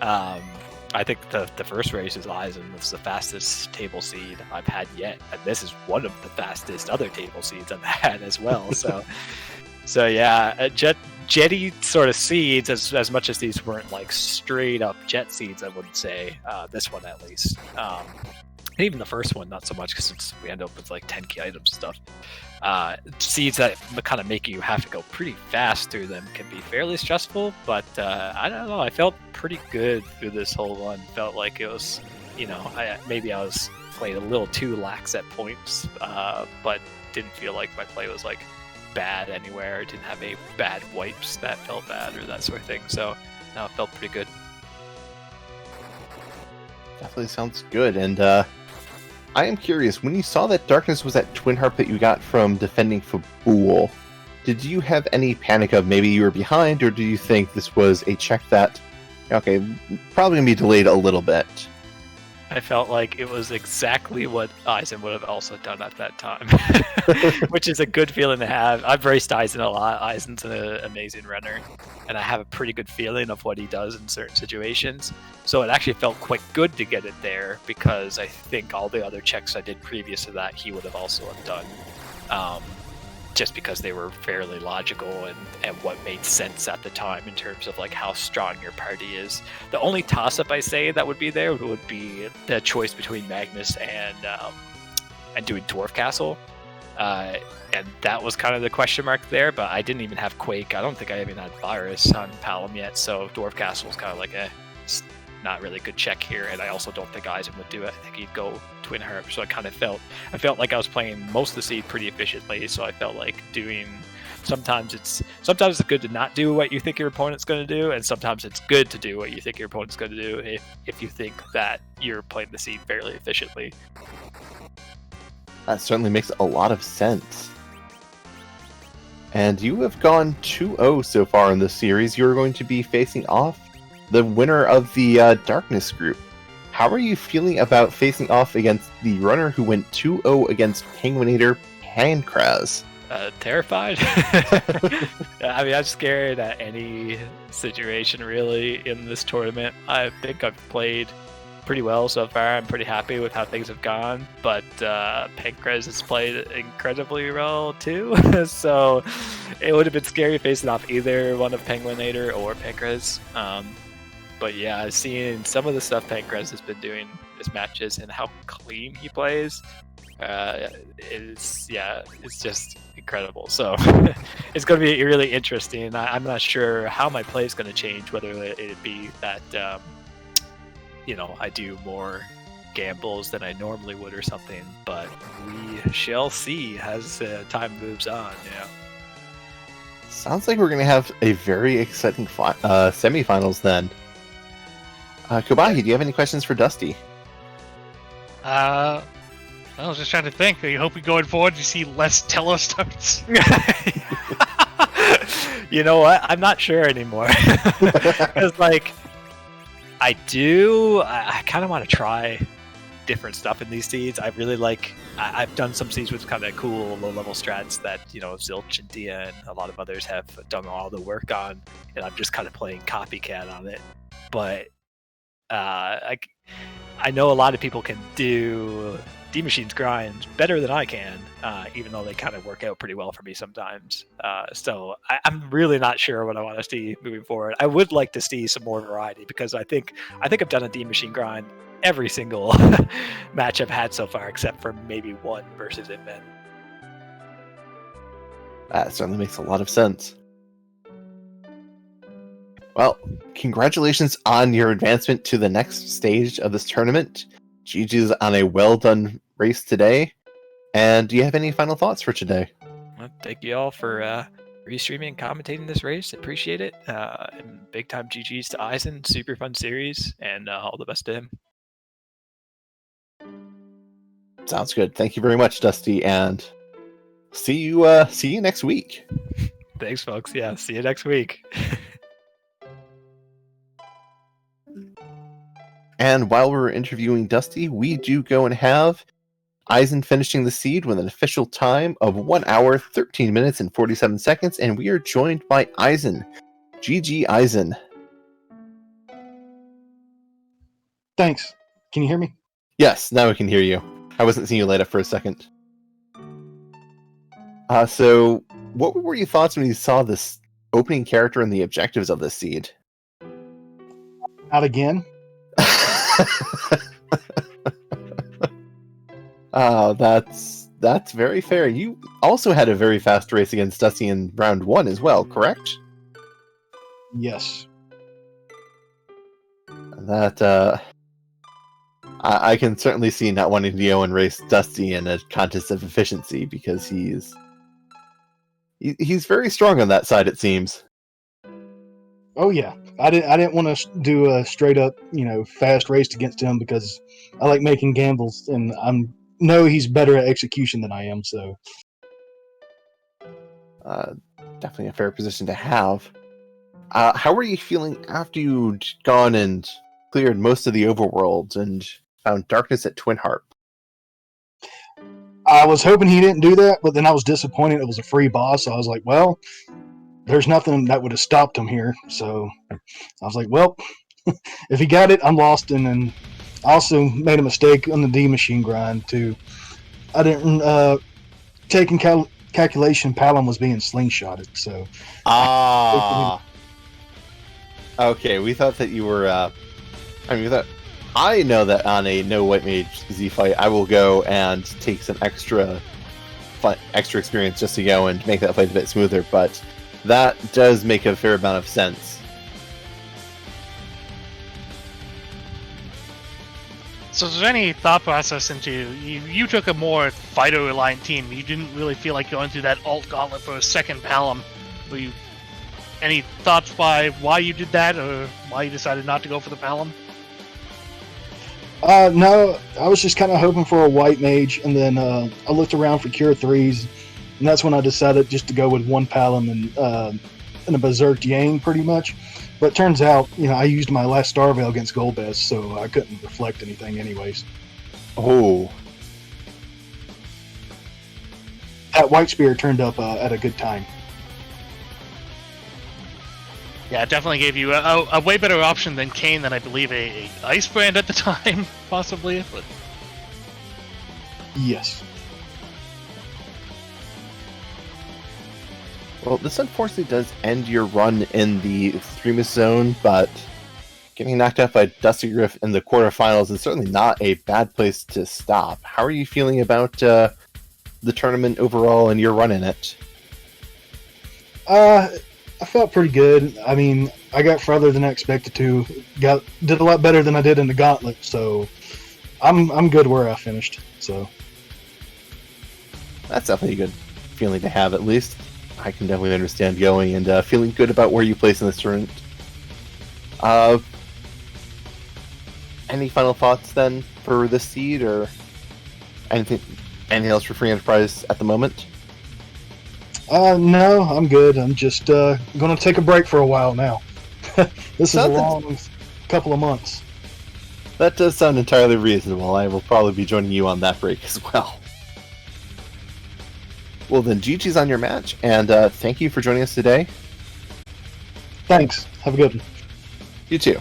S3: I think the first race with Eizan was the fastest table seed I've had yet, and this is one of the fastest other table seeds I've had as well. So yeah, jetty sort of seeds, as much as these weren't like straight up jet seeds, I wouldn't say. This one at least. And even the first one, not so much, because we end up with like 10 key items and stuff. Seeds that kind of make you have to go pretty fast through them can be fairly stressful, but I don't know. I felt pretty good through this whole run. Felt like it was, maybe I was playing a little too lax at points, but didn't feel like my play was like bad anywhere. Didn't have any bad wipes that felt bad or that sort of thing. So no, it felt pretty good.
S1: Definitely sounds good. And I am curious, when you saw that darkness was that twin harp that you got from defending Fabul, did you have any panic of maybe you were behind, or do you think this was a check that, okay, probably going to be delayed a little bit?
S3: I felt like it was exactly what Eizan would have also done at that time, which is a good feeling to have. I've raced Eizan a lot. Eisen's an amazing runner, and I have a pretty good feeling of what he does in certain situations. So it actually felt quite good to get it there, because I think all the other checks I did previous to that, he would have also have done. just because they were fairly logical and what made sense at the time in terms of like how strong your party is. The only toss-up I say that would be there would be the choice between Magnus and doing Dwarf Castle. And that was kind of the question mark there, but I didn't even have Quake. I don't think I even had Virus on Palom yet, so Dwarf Castle was kind of like it's not really a good check here, and I also don't think Eisen would do it. I think he'd go Twin Harp, so I felt like I was playing most of the seed pretty efficiently, so I felt like doing... Sometimes it's good to not do what you think your opponent's going to do, and sometimes it's good to do what you think your opponent's going to do if you think that you're playing the seed fairly efficiently.
S1: That certainly makes a lot of sense. And you have gone 2-0 so far in this series. You're going to be facing off the winner of the Darkness group. How are you feeling about facing off against the runner who went 2-0 against Penguinator Pancraz?
S3: Terrified. I mean, I'm scared at any situation really in this tournament. I think I've played pretty well so far. I'm pretty happy with how things have gone, but Pancraz has played incredibly well too. So it would have been scary facing off either one of Penguinator or Pancraz. But yeah, seeing some of the stuff Pancraz has been doing in his matches and how clean he plays, it's just incredible. So it's going to be really interesting. I'm not sure how my play is going to change, whether it be that I do more gambles than I normally would or something, but we shall see as time moves on. Yeah.
S1: Sounds like we're going to have a very exciting semifinals then. Kobahi, do you have any questions for Dusty?
S2: I was just trying to think. I hope going forward you see less Telo starts.
S3: You know what? I'm not sure anymore. Because I kind of want to try different stuff in these seeds. I really I've done some seeds with kind of cool low-level strats that, Zilch and Dia and a lot of others have done all the work on, and I'm just kind of playing copycat on it. But I know a lot of people can do D-Machine's grinds better than I can, even though they kind of work out pretty well for me sometimes. So I'm really not sure what I want to see moving forward. I would like to see some more variety, because I think I've done a D-Machine grind every single match I've had so far, except for maybe one versus Inven.
S1: That certainly makes a lot of sense. Well, congratulations on your advancement to the next stage of this tournament. GG's on a well-done race today. And do you have any final thoughts for today?
S3: Well, thank you all for restreaming and commentating this race. Appreciate it. And big time GG's to Eisen. Super fun series, and all the best to him.
S1: Sounds good. Thank you very much, Dusty, and see you next week.
S3: Thanks, folks. Yeah, see you next week.
S1: And while we're interviewing Dusty, we do go and have Eisen finishing the seed with an official time of 1 hour, 13 minutes, and 47 seconds, and we are joined by Eisen. GG, Eisen.
S4: Thanks. Can you hear me?
S1: Yes, now we can hear you. I wasn't seeing you light up for a second. So, what were your thoughts when you saw this opening character and the objectives of this seed?
S4: Not again.
S1: That's very fair. You also had a very fast race against Dusty in round 1 as well, correct?
S4: Yes.
S1: That I can certainly see not wanting to go and race Dusty in a contest of efficiency, because he's very strong on that side, it seems.
S4: Oh yeah. I didn't want to do a straight up, fast race against him, because I like making gambles, and know he's better at execution than I am. So,
S1: definitely a fair position to have. How were you feeling after you'd gone and cleared most of the overworld and found darkness at Twin Harp?
S4: I was hoping he didn't do that, but then I was disappointed. It was a free boss, so I was like, well, there's nothing that would have stopped him here. So I was like, well, if he got it, I'm lost. And then I also made a mistake on the D-Machine grind too. I didn't take calculation, Palom was being slingshotted. So
S1: Ah. Okay, we thought that you were. I know that on a no white mage Z fight, I will go and take some extra experience just to go and make that fight a bit smoother. But that does make a fair amount of sense.
S2: So is there any thought process into you took a more fighter reliant team? You didn't really feel like going through that alt gauntlet for a second Palom. Were you any thoughts why you did that, or why you decided not to go for the Palom?
S4: no, I was just kind of hoping for a white mage, and then I looked around for Cure 3s, and that's when I decided just to go with one Palom and a Berserk Yang, pretty much. But it turns out, I used my last Star Veil against Golbez, so I couldn't reflect anything anyways.
S1: Oh.
S4: That White Spear turned up at a good time.
S2: Yeah, it definitely gave you a way better option than Kane than I believe a Ice Brand at the time, possibly. But
S4: Yes.
S1: Well, this unfortunately does end your run in the Threemus zone, but getting knocked out by dustygriff in the quarterfinals is certainly not a bad place to stop. How are you feeling about the tournament overall and your run in it?
S4: I felt pretty good. I mean, I got further than I expected to. Did a lot better than I did in the gauntlet, so I'm good where I finished. So
S1: That's definitely a good feeling to have, at least. I can definitely understand going and feeling good about where you place in this tournament. Any final thoughts then for this seed, or anything else for Free Enterprise at the moment?
S4: no, I'm good. I'm just going to take a break for a while now. This is a long couple of months.
S1: That does sound entirely reasonable. I will probably be joining you on that break as well. Well then, GG's on your match, and thank you for joining us today.
S4: Thanks. Have a good one.
S1: You too.